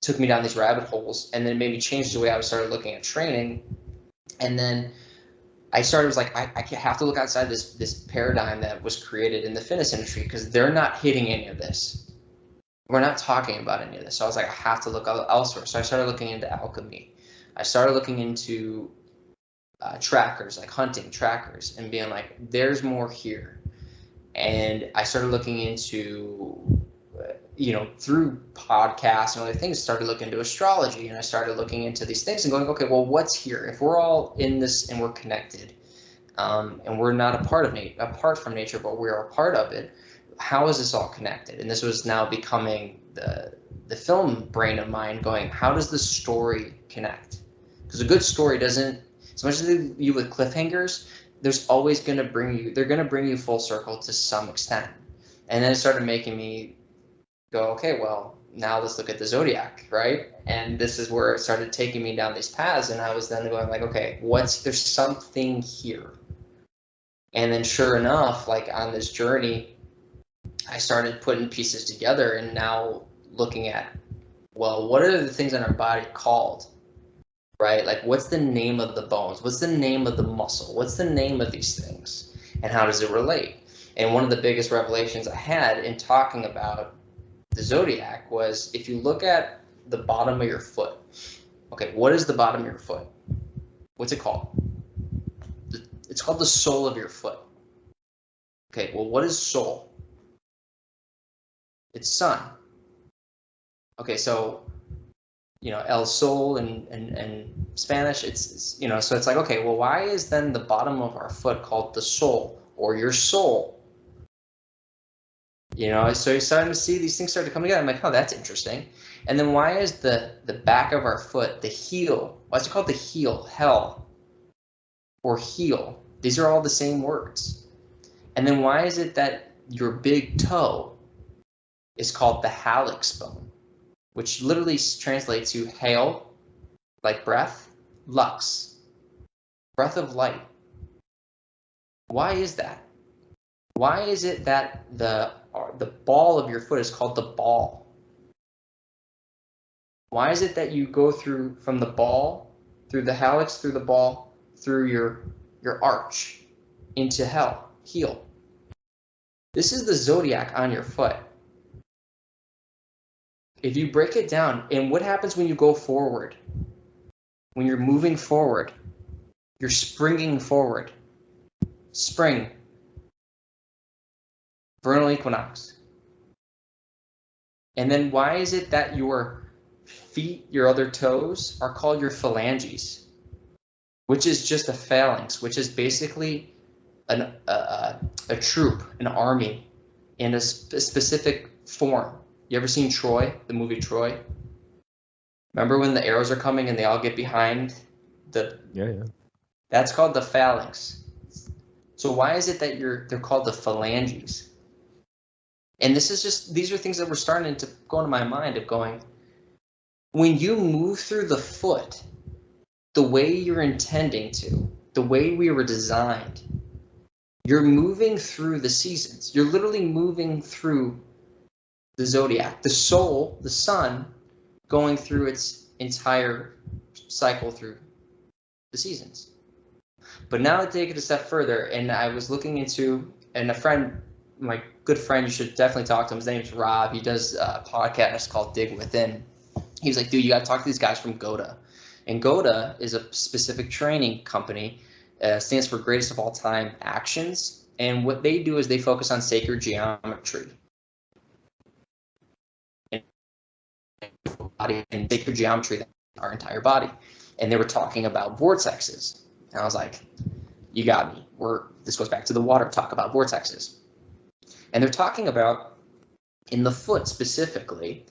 took me down these rabbit holes, and then made me change the way I started looking at training. And then I was like, I have to look outside this paradigm that was created in the fitness industry, because they're not hitting any of this. We're not talking about any of this. So I was like, I have to look elsewhere. So I started looking into alchemy. I started looking into trackers, like hunting trackers, and being like, there's more here. And I started looking into, through podcasts and other things, started looking into astrology, and I started looking into these things and going, okay, well, what's here? If we're all in this and we're connected, and we're not apart from nature, but we're a part of it, how is this all connected? And this was now becoming the film brain of mine, going, how does the story connect? Because a good story doesn't, as much as they leave you with cliffhangers, there's always they're going to bring you full circle to some extent. And then it started making me go, okay, well, now let's look at the zodiac, right? And this is where it started taking me down these paths, and I was then going like, okay, there's something here. And then sure enough, like, on this journey, I started putting pieces together, and now looking at, well, what are the things in our body called? Right? Like, what's the name of the bones? What's the name of the muscle? What's the name of these things? And how does it relate? And one of the biggest revelations I had in talking about the zodiac was, if you look at the bottom of your foot, okay, what is the bottom of your foot? What's it called? It's called the sole of your foot. Okay, well, what is soul? It's sun. Okay, so El Sol in Spanish. It's so it's like, okay, well, why is then the bottom of our foot called the sole or your soul? So you're starting to see these things start to come together. I'm like, oh, that's interesting. And then why is the back of our foot, the heel, why is it called the heel, hell, or heel? These are all the same words. And then why is it that your big toe is called the hallux bone, which literally translates to hail, like breath, lux, breath of light? Why is that? Why is it that the ball of your foot is called the ball? Why is it that you go through from the ball, through the hallux, through the ball, through your arch, into hell, heel? This is the zodiac on your foot. If you break it down, and what happens when you go forward? When you're moving forward, you're springing forward. Spring, vernal equinox. And then why is it that your feet, your other toes, are called your phalanges, which is just a phalanx, which is basically a troop, an army in a specific form. You ever seen Troy, the movie Troy? Remember when the arrows are coming and they all get behind the... Yeah. That's called the phalanx. So why is it that they're called the phalanges? And these are things that were starting to go into my mind of going, when you move through the foot the way you're intending to, the way we were designed, you're moving through the seasons. You're literally moving through the zodiac, the soul, the sun, going through its entire cycle through the seasons. But now to take it a step further, and I was looking into, and a friend, my good friend, you should definitely talk to him. His name's Rob. He does a podcast called Dig Within. He was like, dude, you got to talk to these guys from GOATA. And GOATA is a specific training company, stands for Greatest of All Time Actions. And what they do is they focus on sacred geometry. And sacred geometry, our entire body. And they were talking about vortexes. And I was like, you got me. This goes back to the water talk about vortexes. And they're talking about, in the foot specifically,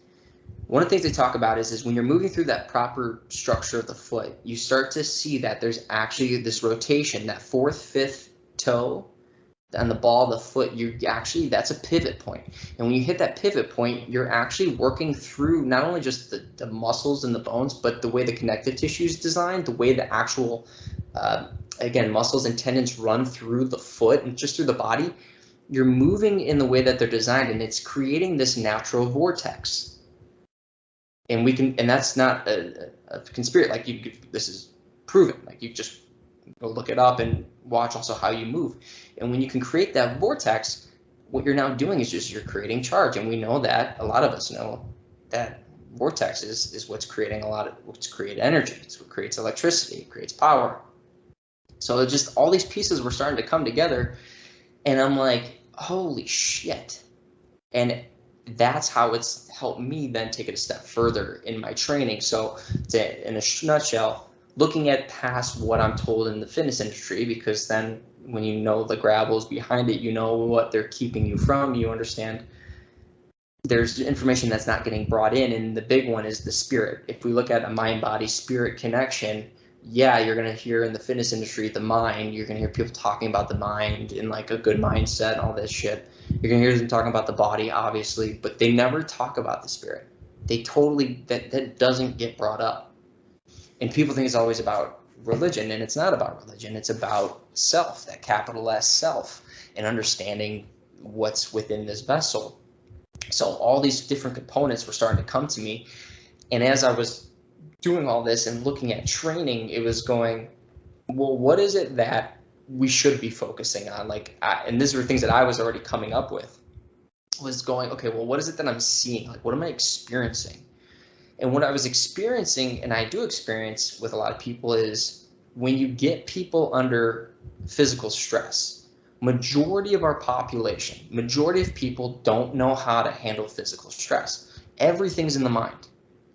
one of the things they talk about is when you're moving through that proper structure of the foot, you start to see that there's actually this rotation, that fourth, fifth toe on the ball of the foot, that's a pivot point. And when you hit that pivot point, you're actually working through not only just the muscles and the bones, but the way the connective tissue is designed, the way the actual, again, muscles and tendons run through the foot and just through the body. You're moving in the way that they're designed, and it's creating this natural vortex. And that's not a conspiracy. This is proven. Like, you just go look it up and watch also how you move. And when you can create that vortex, what you're now doing is you're creating charge. And we know that, a lot of us know that vortex is what's creating what's created energy. It's what creates electricity, it creates power. So just all these pieces were starting to come together, and I'm like, holy shit. And that's how it's helped me then take it a step further in my training. So in a nutshell, looking at past what I'm told in the fitness industry, because then when you know the gravels behind it, you know what they're keeping you from, you understand there's information that's not getting brought in. And the big one is the spirit. If we look at a mind-body-spirit connection, yeah, you're going to hear in the fitness industry, the mind, you're going to hear people talking about the mind and like a good mindset and all this shit. You're going to hear them talking about the body, obviously, but they never talk about the spirit. That doesn't get brought up. And people think it's always about religion, and it's not about religion. It's about self, that capital S self, and understanding what's within this vessel. So all these different components were starting to come to me. And as I was doing all this and looking at training, it was going, well, what is it that we should be focusing on? And these were things that I was already coming up with, was going, okay, well, what is it that I'm seeing? Like, what am I experiencing? And what I was experiencing, and I do experience with a lot of people, is when you get people under physical stress, majority of our population, majority of people don't know how to handle physical stress. Everything's in the mind.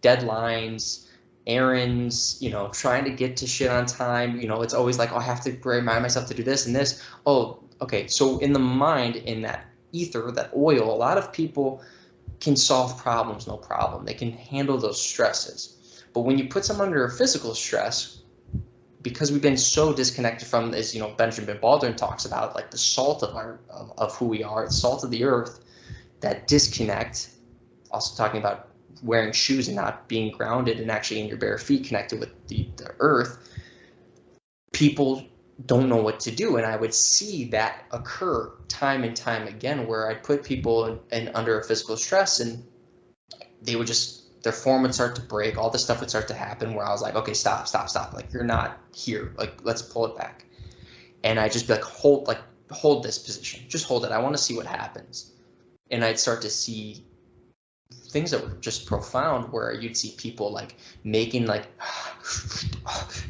Deadlines, errands, trying to get to shit on time. It's always like, oh, I have to remind myself to do this and this. Oh, okay. So in the mind, in that ether, that oil, a lot of people can solve problems, no problem. They can handle those stresses. But when you put someone under a physical stress, because we've been so disconnected from this, Benjamin Baldwin talks about, like, the salt of who we are, the salt of the earth, that disconnect, also talking about wearing shoes and not being grounded and actually in your bare feet connected with the earth, people don't know what to do. And I would see that occur time and time again, where I'd put people in under a physical stress, and they would just, their form would start to break, all this stuff would start to happen, where I was like, okay, stop, like, you're not here, like, let's pull it back. And I just be like, hold this position, just hold it, I want to see what happens. And I'd start to see things that were just profound, where you'd see people like making like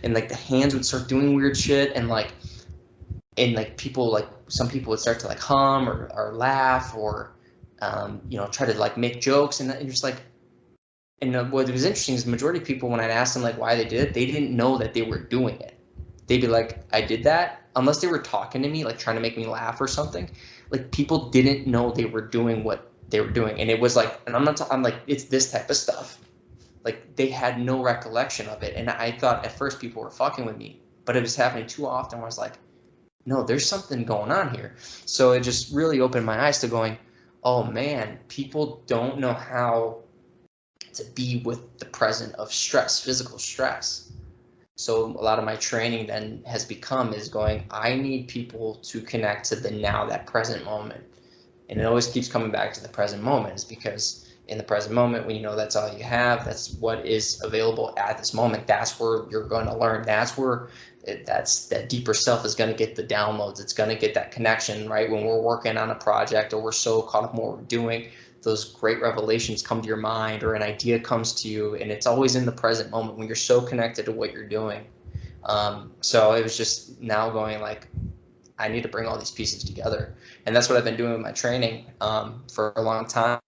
and like the hands would start doing weird shit, and like people, like some people would start to like hum or laugh or try to like make jokes, and you're just like, and what was interesting is the majority of people, when I'd ask them like why they did it, they didn't know that they were doing it. They'd be like, I did that, unless they were talking to me, like trying to make me laugh or something. Like, people didn't know they were doing what they were doing. And it was like, and I'm like, it's this type of stuff. Like, they had no recollection of it. And I thought at first people were fucking with me, but it was happening too often, where I was like, no, there's something going on here. So it just really opened my eyes to going, oh man, people don't know how to be with the present of stress, physical stress. So a lot of my training then has become is going, I need people to connect to the now, that present moment. And it always keeps coming back to the present moment, is because in the present moment, when you know that's all you have, that's what is available at this moment, that's where you're going to learn. That's where that deeper self is going to get the downloads. It's going to get that connection, right? When we're working on a project, or we're so caught up in what we're doing, those great revelations come to your mind, or an idea comes to you, and it's always in the present moment when you're so connected to what you're doing. So it was just now going like, I need to bring all these pieces together. And that's what I've been doing with my training for a long time.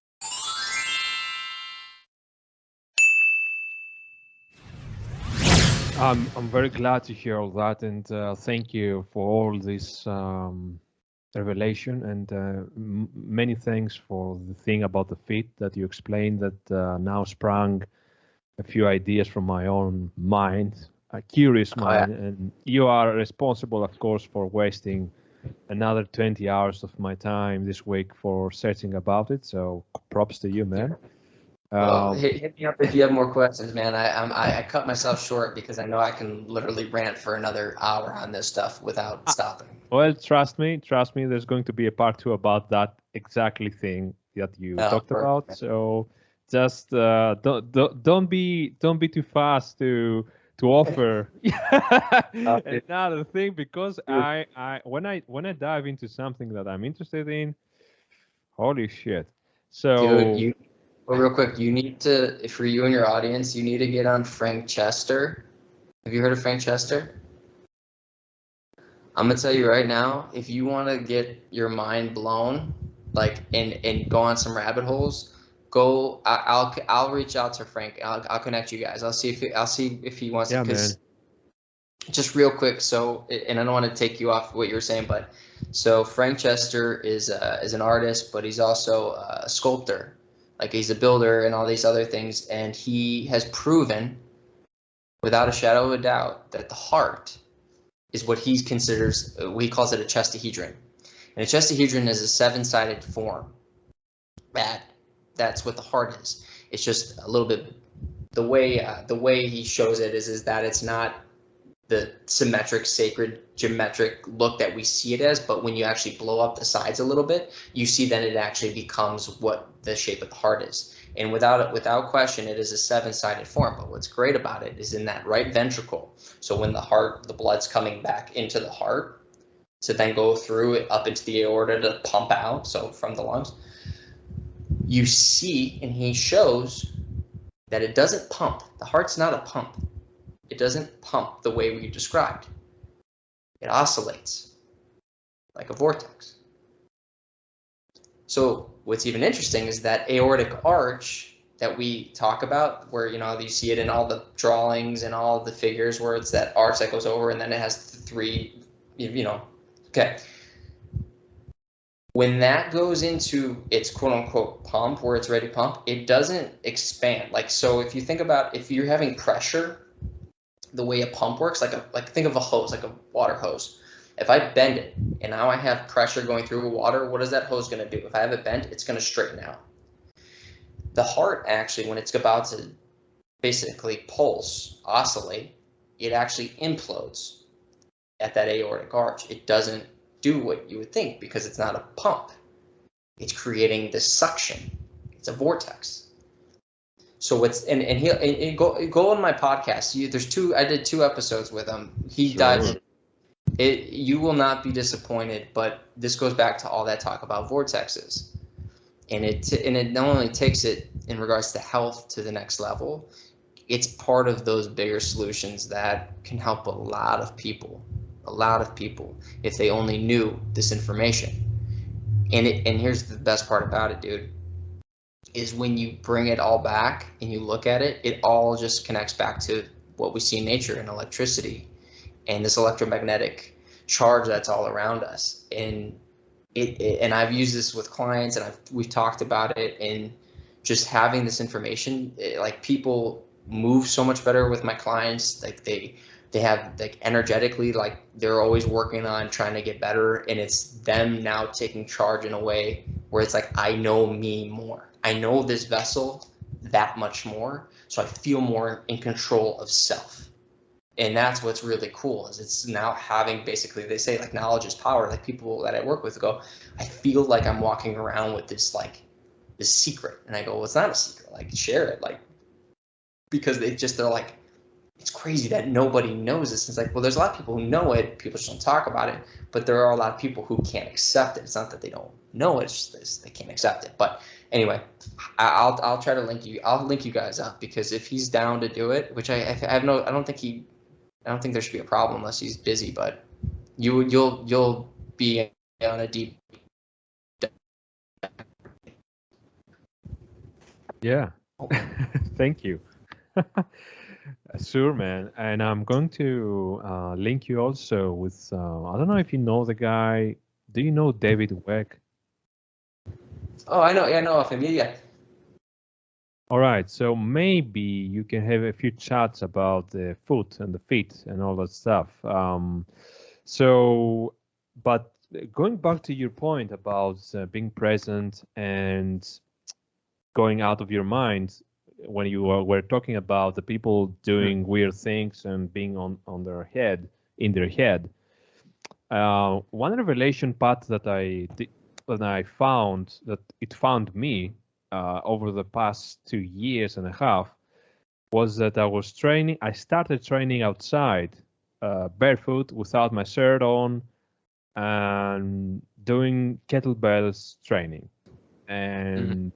I'm very glad to hear all that, and thank you for all this revelation, and many thanks for the thing about the feet that you explained, that now sprung a few ideas from my own mind, a curious mind. Yeah. And you are responsible, of course, for wasting another 20 hours of my time this week for searching about it. So props to you, man. Well, hit me up if you have more questions, man. I cut myself short because I know I can literally rant for another hour on this stuff without stopping. Well, trust me, there's going to be a part 2 about that exactly thing that you talked about. So just don't be too fast to offer another thing, because I when I dive into something that I'm interested in, holy shit. So dude, real quick, you need to, for you and your audience, you need to get on Frank Chester. Have you heard of Frank Chester? I'm gonna tell you right now, if you want to get your mind blown, like, and go on some rabbit holes, go. I'll reach out to Frank. I'll connect you guys. I'll see if he wants to. Because just real quick, so, and I don't want to take you off what you were saying, but so Frank Chester is an artist, but he's also a sculptor. Like, he's a builder and all these other things, and he has proven, without a shadow of a doubt, that the heart is what he considers, he calls it a chestahedron. And a chestahedron is a 7-sided form. That's what the heart is. It's just a little bit, the way he shows it is that it's not the symmetric, sacred, geometric look that we see it as, but when you actually blow up the sides a little bit, you see that it actually becomes what the shape of the heart is. And without question, it is a 7-sided form. But what's great about it is in that right ventricle. So when the blood's coming back into the heart to then go through it up into the aorta to pump out, so from the lungs, you see, and he shows that it doesn't pump. The heart's not a pump. It doesn't pump the way we described. It oscillates like a vortex. So what's even interesting is that aortic arch that we talk about, where, you know, you see it in all the drawings and all the figures where it's that arch that goes over and then it has three, you know, okay. When that goes into its quote unquote pump, where it's ready to pump, it doesn't expand. Like, so if you think about, if you're having pressure, the way a pump works, like think of a hose, like a water hose. If I bend it and now I have pressure going through water, what is that hose going to do? If I have it bent, it's going to straighten out. The heart, actually, when it's about to basically pulse, oscillate, it actually implodes at that aortic arch. It doesn't do what you would think, because it's not a pump. It's creating this suction. It's a vortex. So what's and go on my podcast. There's two. I did 2 episodes with him. He dives. You will not be disappointed. But this goes back to all that talk about vortexes, and it not only takes it in regards to health to the next level. It's part of those bigger solutions that can help a lot of people. A lot of people, if they only knew this information. And here's the best part about it, dude, is when you bring it all back and you look at it, it all just connects back to what we see in nature and electricity and this electromagnetic charge that's all around us. And and I've used this with clients, and we've talked about it, and just having this information, like, people move so much better with my clients. Like, they have, like, energetically, like, they're always working on trying to get better, and it's them now taking charge in a way where it's like, I know me more. I know this vessel that much more, so I feel more in control of self. And that's what's really cool, is it's now having, basically, they say, like, knowledge is power. Like, people that I work with go, I feel like I'm walking around with this, like, this secret. And I go, well, it's not a secret. Like, share it. Like, because they're like, it's crazy that nobody knows this. It's like, well, there's a lot of people who know it. People just don't talk about it. But there are a lot of people who can't accept it. It's not that they don't know it. It's just they can't accept it. But anyway, I'll try to link you. I'll link you guys up, because if he's down to do it, which I don't think there should be a problem unless he's busy. But you'll be on a deep. Yeah. Thank you. Sure, man. And I'm going to link you also with, I don't know if you know the guy. Do you know David Weck? Oh, I know. Yeah, I know of him. Yeah. All right. So maybe you can have a few chats about the foot and the feet and all that stuff. But going back to your point about being present and going out of your mind, when you were talking about the people doing weird things and being in their head, one revelation path that I found, that it found me over the past 2 years and a half, was that I started training outside, barefoot, without my shirt on, and doing kettlebells training. And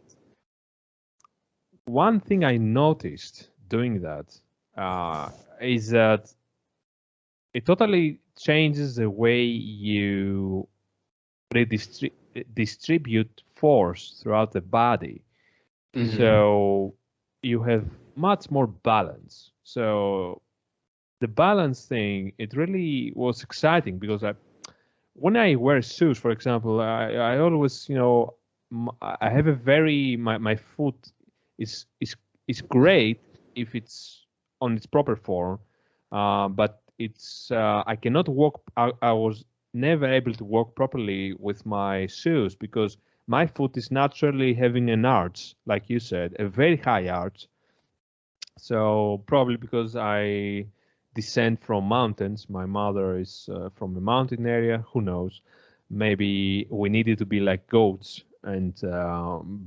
one thing I noticed doing that is that it totally changes the way you distribute force throughout the body. Mm-hmm. So you have much more balance. So the balance thing, it really was exciting, because when I wear shoes, for example, I always, I have my foot is great if it's on its proper form, but I cannot walk. I was never able to walk properly with my shoes, because my foot is naturally having an arch, like you said, a very high arch. So probably because I descend from mountains. My mother is from a mountain area. Who knows? Maybe we needed to be like goats and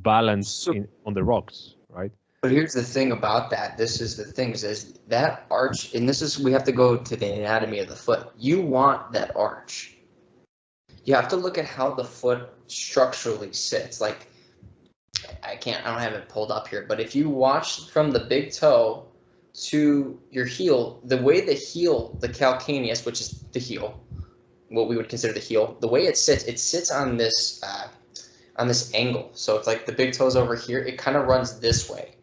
balance on the rocks, right? But here's the thing about that. This is the thing, is that arch, and we have to go to the anatomy of the foot. You want that arch. You have to look at how the foot structurally sits. Like, I don't have it pulled up here, but if you watch from the big toe to your heel, the way the heel, the calcaneus, which is the heel, what we would consider the heel, the way it sits on this angle. So it's like the big toe's over here. It kind of runs this way.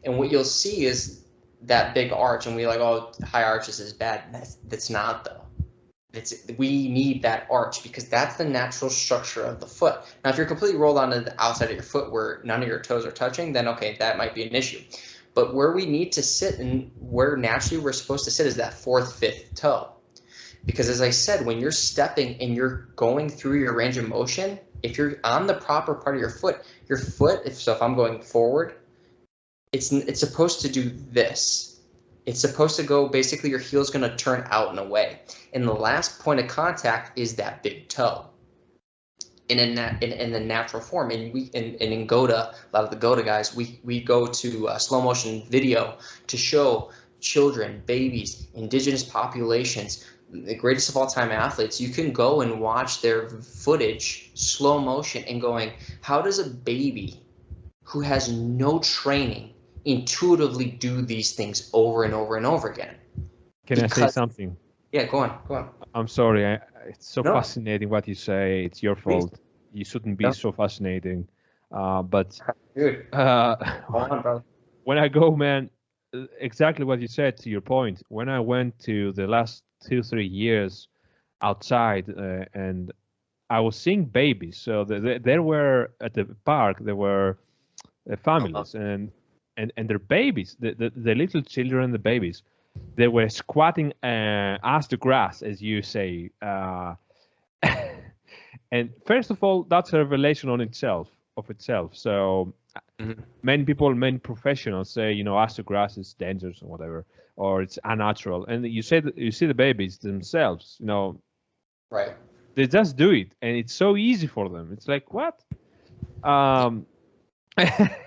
And what you'll see is that big arch, and we're like, oh, high arches is bad. That's not, though. We need that arch because that's the natural structure of the foot. Now, if you're completely rolled onto the outside of your foot where none of your toes are touching, then okay, that might be an issue. But where we need to sit and where naturally we're supposed to sit is that fourth, fifth toe. Because as I said, when you're stepping and you're going through your range of motion, if you're on the proper part of your foot, if I'm going forward, it's supposed to do this. It's supposed to go, basically your heel's going to turn out and away. And the last point of contact is that big toe. And in the natural form, and in GOATA, a lot of the GOATA guys, we go to slow motion video to show children, babies, indigenous populations, the greatest of all time athletes. You can go and watch their footage, slow motion, and going, how does a baby who has no training intuitively do these things over and over and over again? Can I say something? Yeah, go on. I'm sorry. It's so No. fascinating what you say. It's your fault. Please. You shouldn't be No. so fascinating. But Dude, on, bro. When I go, man, exactly what you said, to your point. When I went to the last 2-3 years outside and I was seeing babies. So there were at the park, there were families and their babies, the little children, the babies, they were squatting as the grass, as you say. And first of all, that's a revelation of itself. So many professionals say, as the grass is dangerous or whatever, or it's unnatural. And you see the babies themselves, Right. They just do it, and it's so easy for them. It's like, what?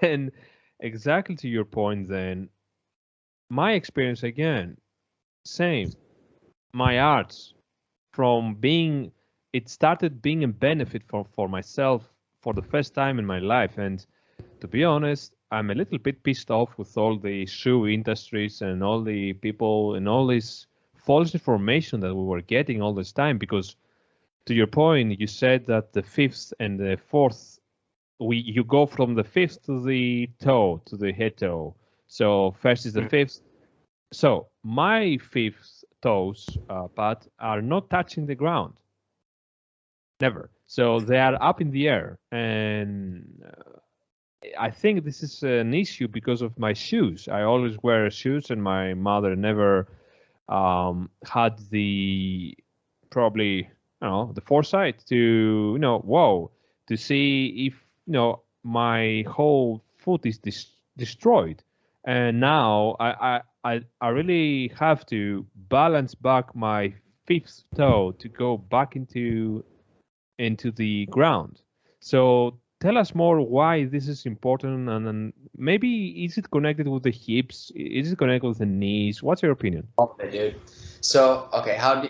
And exactly to your point, then, my experience again, same. My arts, it started being a benefit for myself for the first time in my life. And to be honest, I'm a little bit pissed off with all the shoe industries and all the people and all this false information that we were getting all this time. Because to your point, you said that the fifth and the fourth, you go from the fifth to the toe, to the head toe. So first is the fifth. So my fifth toes, Pat, are not touching the ground. Never. So they are up in the air. And I think this is an issue because of my shoes. I always wear shoes, and my mother never had the the foresight to to see if my whole foot is destroyed. And now I really have to balance back my fifth toe to go back into the ground. So tell us more why this is important, and maybe is it connected with the hips? Is it connected with the knees? What's your opinion? Okay, dude. So, okay, how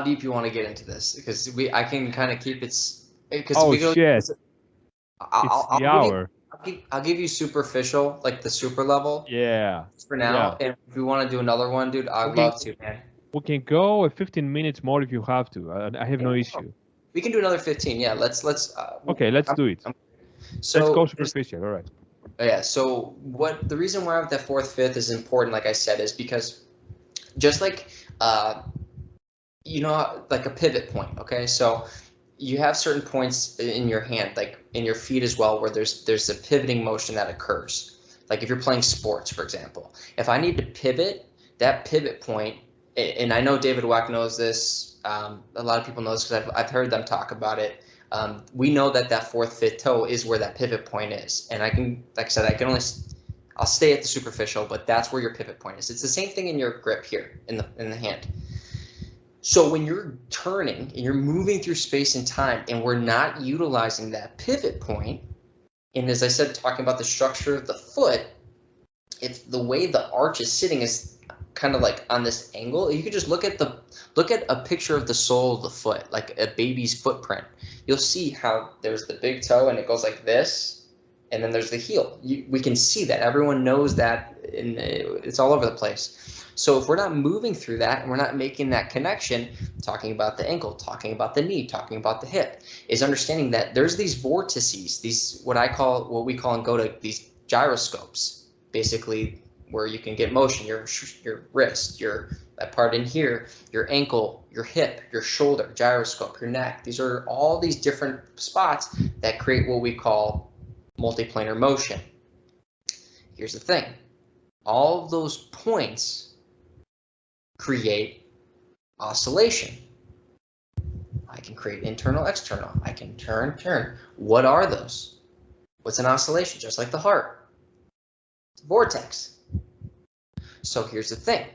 deep you want to get into this? Because I can kind of keep it. Shit! I'll give you superficial, like the super level. Yeah. For now, yeah. And if we want to do another one, dude, I'd love to, man. We can go 15 minutes more if you have to. I have no issue. We can do another 15. Yeah, let's. Okay, let's do it. So let's go superficial. All right. Yeah. So the reason why that fourth, fifth is important, like I said, is because just like like a pivot point. Okay, so you have certain points in your hand, like in your feet as well, where there's a pivoting motion that occurs. Like if you're playing sports, for example, if I need to pivot, that pivot point, and I know David Wack knows this. A lot of people know this because I've heard them talk about it. We know that fourth, fifth toe is where that pivot point is. And I'll stay at the superficial, but that's where your pivot point is. It's the same thing in your grip here in the hand. So when you're turning and you're moving through space and time, and we're not utilizing that pivot point, and as I said, talking about the structure of the foot, if the way the arch is sitting is kind of like on this angle, you could just look at a picture of the sole of the foot, like a baby's footprint. You'll see how there's the big toe and it goes like this, and then there's the heel. We can see that. Everyone knows that, and it's all over the place. So if we're not moving through that and we're not making that connection, talking about the ankle, talking about the knee, talking about the hip, is understanding that there's these vortices, these what we call in GOATA, these gyroscopes. basically where you can get motion, your wrist, that part in here, your ankle, your hip, your shoulder, gyroscope, your neck. These are all these different spots that create what we call multiplanar motion. Here's the thing. All of those points create oscillation. I can create internal, external. I can turn. What are those? What's an oscillation? Just like the heart. It's a vortex. So here's the thing.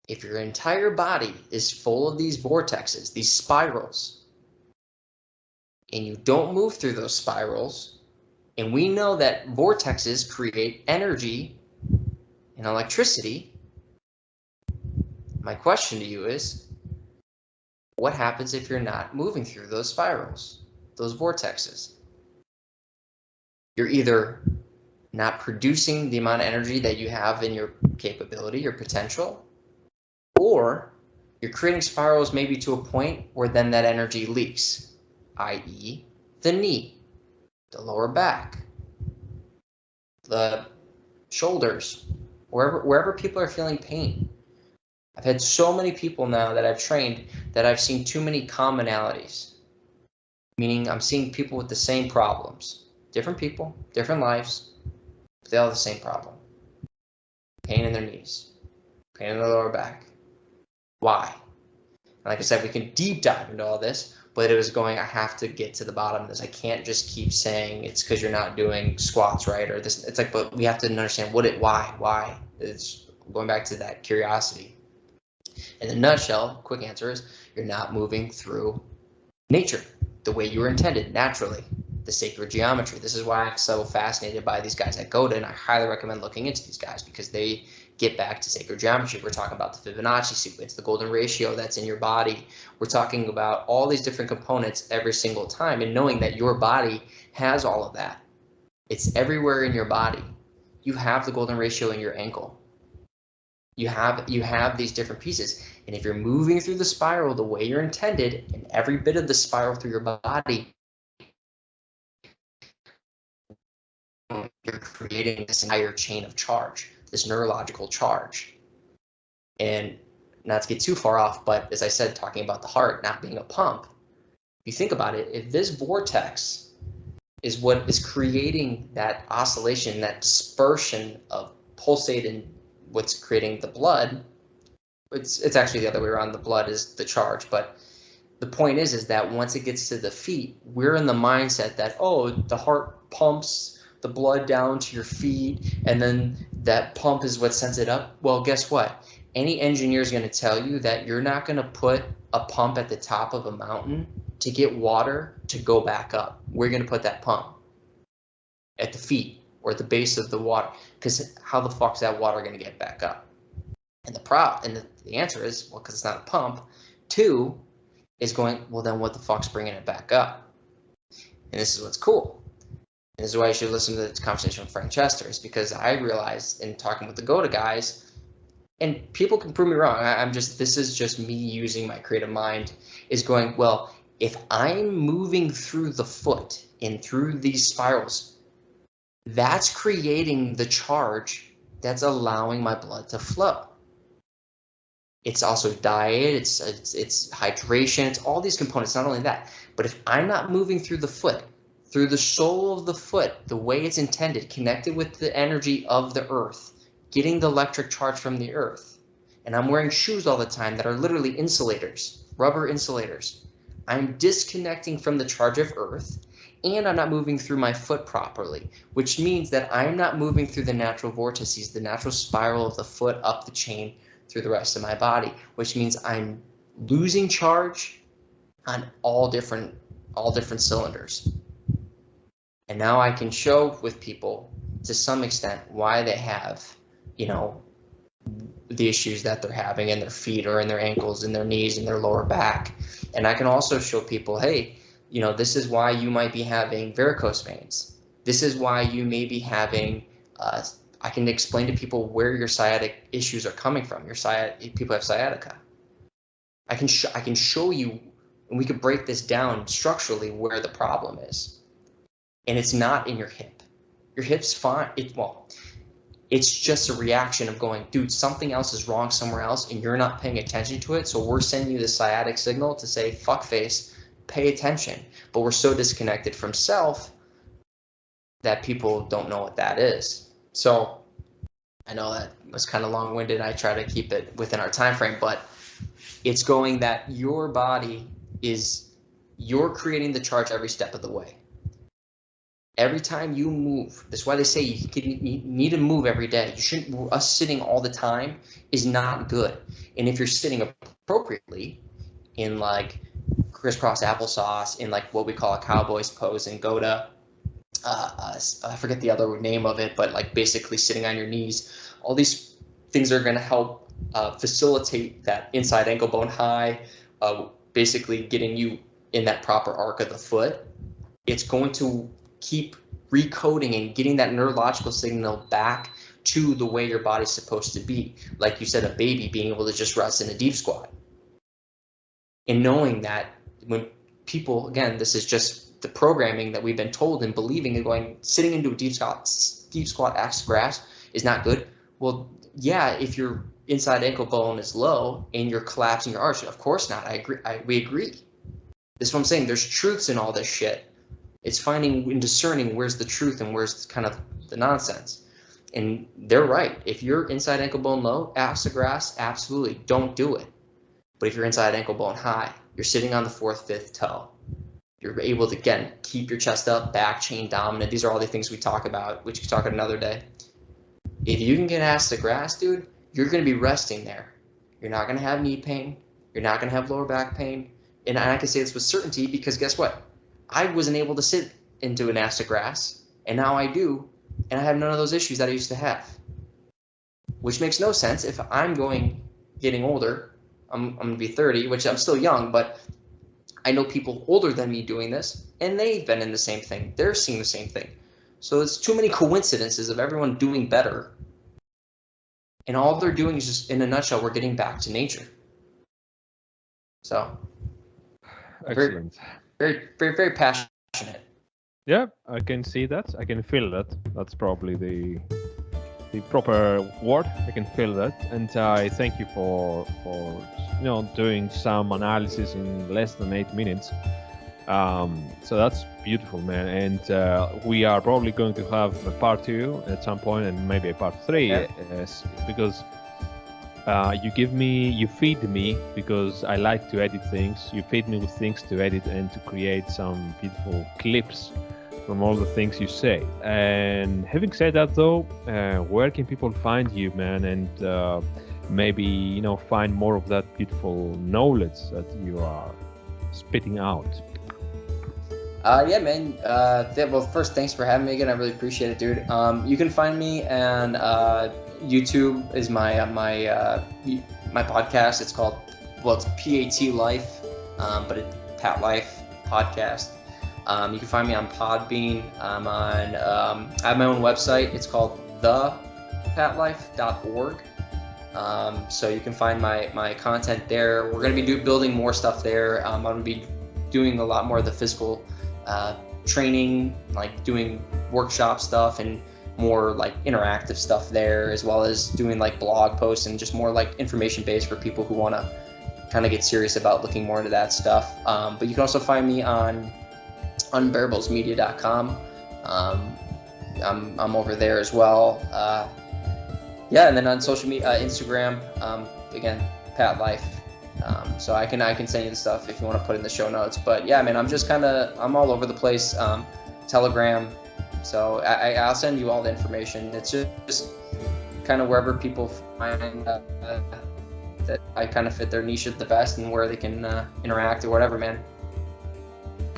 If your entire body is full of these vortexes, these spirals, and you don't move through those spirals, and we know that vortexes create energy and electricity, my question to you is, what happens if you're not moving through those spirals, those vortexes? You're either not producing the amount of energy that you have in your capability, your potential, or you're creating spirals maybe to a point where then that energy leaks, i.e. the knee, the lower back, the shoulders, wherever people are feeling pain. I've had so many people now that I've trained that I've seen too many commonalities, meaning I'm seeing people with the same problems. Different people, different lives, but they all have the same problem. Pain in their knees, pain in their lower back. Why? And like I said, we can deep dive into all this, but it was going, I have to get to the bottom of this. I can't just keep saying it's because you're not doing squats right or this. It's like, but we have to understand why. It's going back to that curiosity. In a nutshell, quick answer is you're not moving through nature the way you were intended, naturally, the sacred geometry. This is why I'm so fascinated by these guys at GOATA, and I highly recommend looking into these guys because they get back to sacred geometry. We're talking about the Fibonacci sequence, the golden ratio that's in your body. We're talking about all these different components every single time, and knowing that your body has all of that. It's everywhere in your body. You have the golden ratio in your ankle. You have these different pieces, and if you're moving through the spiral the way you're intended, and every bit of the spiral through your body, you're creating this entire chain of charge, this neurological charge. And not to get too far off, but as I said, talking about the heart not being a pump, if you think about it, if this vortex is what is creating that oscillation, that dispersion of pulsating, what's creating the blood, it's actually the other way around. The blood is the charge, but the point is that once it gets to the feet, we're in the mindset that, oh, the heart pumps the blood down to your feet, and then that pump is what sends it up. Well, guess what? Any engineer is going to tell you that you're not going to put a pump at the top of a mountain to get water to go back up. We're going to put that pump at the feet or at the base of the water, because how the fuck is that water going to get back up? And the answer is, well, because it's not a pump. Two is going, well, then what the fuck's bringing it back up? And this is what's cool. And this is why you should listen to the conversation with Frank Chester, is because I realized in talking with the GOATA guys, and people can prove me wrong, this is just me using my creative mind, is going, well, if I'm moving through the foot and through these spirals, that's creating the charge that's allowing my blood to flow. It's also diet, it's hydration, it's all these components, not only that, but if I'm not moving through the foot, through the sole of the foot, the way it's intended, connected with the energy of the earth, getting the electric charge from the earth, and I'm wearing shoes all the time that are literally insulators, rubber insulators, I'm disconnecting from the charge of earth, and I'm not moving through my foot properly, which means that I'm not moving through the natural vortices, the natural spiral of the foot up the chain through the rest of my body, which means I'm losing charge on all different cylinders. And now I can show with people to some extent why they have, the issues that they're having in their feet or in their ankles, in their knees, in their lower back. And I can also show people, hey, this is why you might be having varicose veins. This is why you may be having, I can explain to people where your sciatic issues are coming from. People have sciatica. I can show you, and we could break this down structurally where the problem is. And it's not in your hip. Your hip's fine. It's just a reaction of going, dude, something else is wrong somewhere else and you're not paying attention to it. So we're sending you the sciatic signal to say, fuck face, pay attention. But we're so disconnected from self that people don't know what that is. So I know that was kind of long-winded. I try to keep it within our time frame, but it's going that your body is, you're creating the charge every step of the way. Every time you move, that's why they say you need to move every day. You shouldn't, us sitting all the time is not good. And if you're sitting appropriately in like crisscross applesauce, in like what we call a cowboy's pose in GOATA, I forget the other name of it, but like basically sitting on your knees, all these things are going to help facilitate that inside ankle bone high, basically getting you in that proper arc of the foot. It's going to keep recoding and getting that neurological signal back to the way your body's supposed to be. Like you said, a baby being able to just rest in a deep squat. And knowing that when people, again, this is just the programming that we've been told and believing and going, sitting into a deep squat axe grass is not good. Well, yeah, if your inside ankle bone is low and you're collapsing your arch, of course not. I agree. We agree. This is what I'm saying. There's truths in all this shit. It's finding and discerning where's the truth and where's kind of the nonsense. And they're right. If you're inside ankle bone low, axe to grass, absolutely don't do it. But if you're inside ankle bone high, you're sitting on the fourth, fifth toe. You're able to, again, keep your chest up, back chain dominant. These are all the things we talk about, which we can talk about another day. If you can get axe to grass, dude, you're going to be resting there. You're not going to have knee pain. You're not going to have lower back pain. And I can say this with certainty because guess what? I wasn't able to sit into an axe to grass, and now I do, and I have none of those issues that I used to have. Which makes no sense if I'm getting older. I'm going to be 30, which I'm still young, but I know people older than me doing this, and they've been in the same thing. They're seeing the same thing. So it's too many coincidences of everyone doing better. And all they're doing is just, in a nutshell, we're getting back to nature. So, excellent. Very, very, very passionate. Yeah, I can see that. I can feel that. That's probably the proper word. I can feel that, and I thank you for doing some analysis in less than 8 minutes. So that's beautiful, man. And we are probably going to have a part 2 at some point, and maybe a part 3, because you feed me, because I like to edit things. You feed me with things to edit and to create some beautiful clips from all the things you say. And having said that, though, where can people find you, man, and maybe find more of that beautiful knowledge that you are spitting out? Yeah, man. Well, first, thanks for having me again. I really appreciate it, dude. You can find me on YouTube. Is my podcast. It's called, it's P.A.T. Life, but it's Pat Life podcast. You can find me on Podbean. I'm on. I have my own website. It's called thepatlife.org. So you can find my content there. We're going to be building more stuff there. I'm going to be doing a lot more of the physical training, like doing workshop stuff and more like interactive stuff there, as well as doing like blog posts and just more like information based for people who want to kind of get serious about looking more into that stuff. But you can also find me on unbearablesmedia.com. I'm over there as well. And then on social media, Instagram, again, Pat Life. So I can send you the stuff if you want to put in the show notes. But yeah, man, I'm all over the place. Telegram. So I'll send you all the information. It's just kind of wherever people find that I kind of fit their niche the best and where they can interact or whatever, man.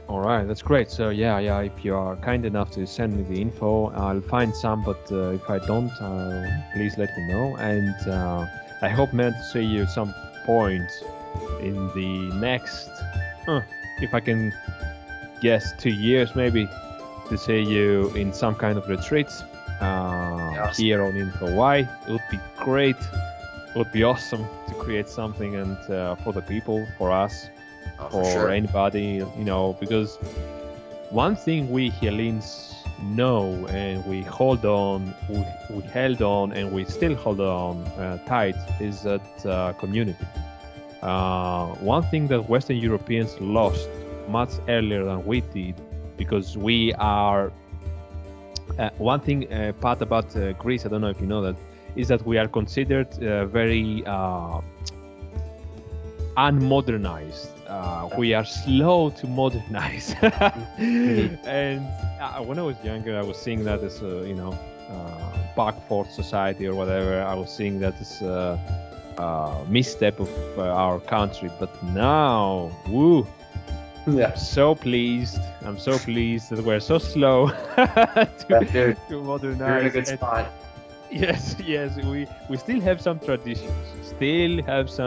All right, that's great. So yeah, if you are kind enough to send me the info, I'll find some, but if I don't, please let me know. And I hope, man, to see you at some point in the next, if I can guess, 2 years maybe, to see you in some kind of retreat here in Hawaii. It would be great. It would be awesome to create something and for the people, for us. For sure. Anybody, because one thing we Hellenes know and we hold on we held on and we still hold on tight is that community. One thing that Western Europeans lost much earlier than we did, because we are one thing, Pat, about Greece, I don't know if you know that, is that we are considered very unmodernized. We are slow to modernize. And when I was younger, I was seeing that as backward society or whatever. I was seeing that as misstep of our country. But now, woo! Yeah. I'm so pleased that we're so slow to modernize. You're in a good spot. Yes, we still have some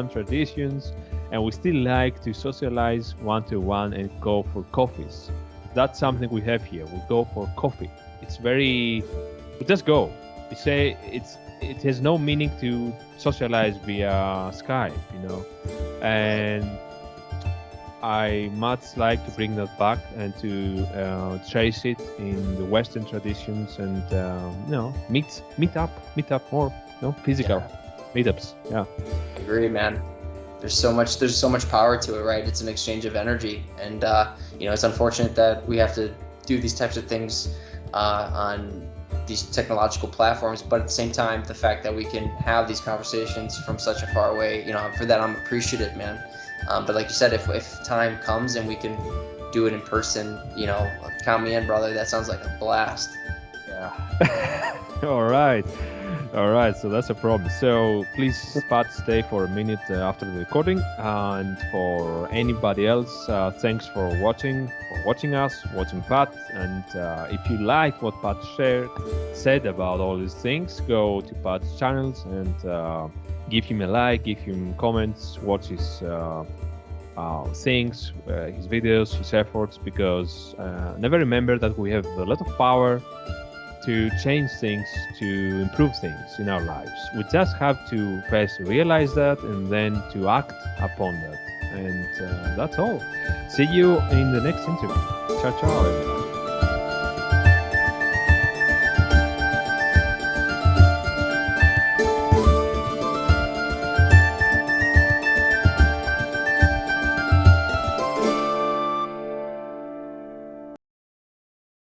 traditions, and we still like to socialize one-to-one and go for coffees. That's something we have here. We go for coffee. It's we just go. We say it has no meaning to socialize via Skype, and I much like to bring that back and to trace it in the Western traditions and meet up more, physical meetups. Yeah, I agree, man. There's so much power to it, right? It's an exchange of energy, and it's unfortunate that we have to do these types of things on these technological platforms, but at the same time, the fact that we can have these conversations from such a far away, for that I'm appreciative, man. But like you said, if time comes and we can do it in person, count me in, brother. That sounds like a blast. Yeah. All right. So that's a problem. So please, Pat, stay for a minute after the recording. And for anybody else, thanks for watching us, watching Pat. And if you like what Pat said about all these things, go to Pat's channels and give him a like, give him comments, watch his things, his videos, his efforts, because never remember that we have a lot of power to change things, to improve things in our lives. We just have to first realize that and then to act upon that. And that's all. See you in the next interview. Ciao, ciao, everyone.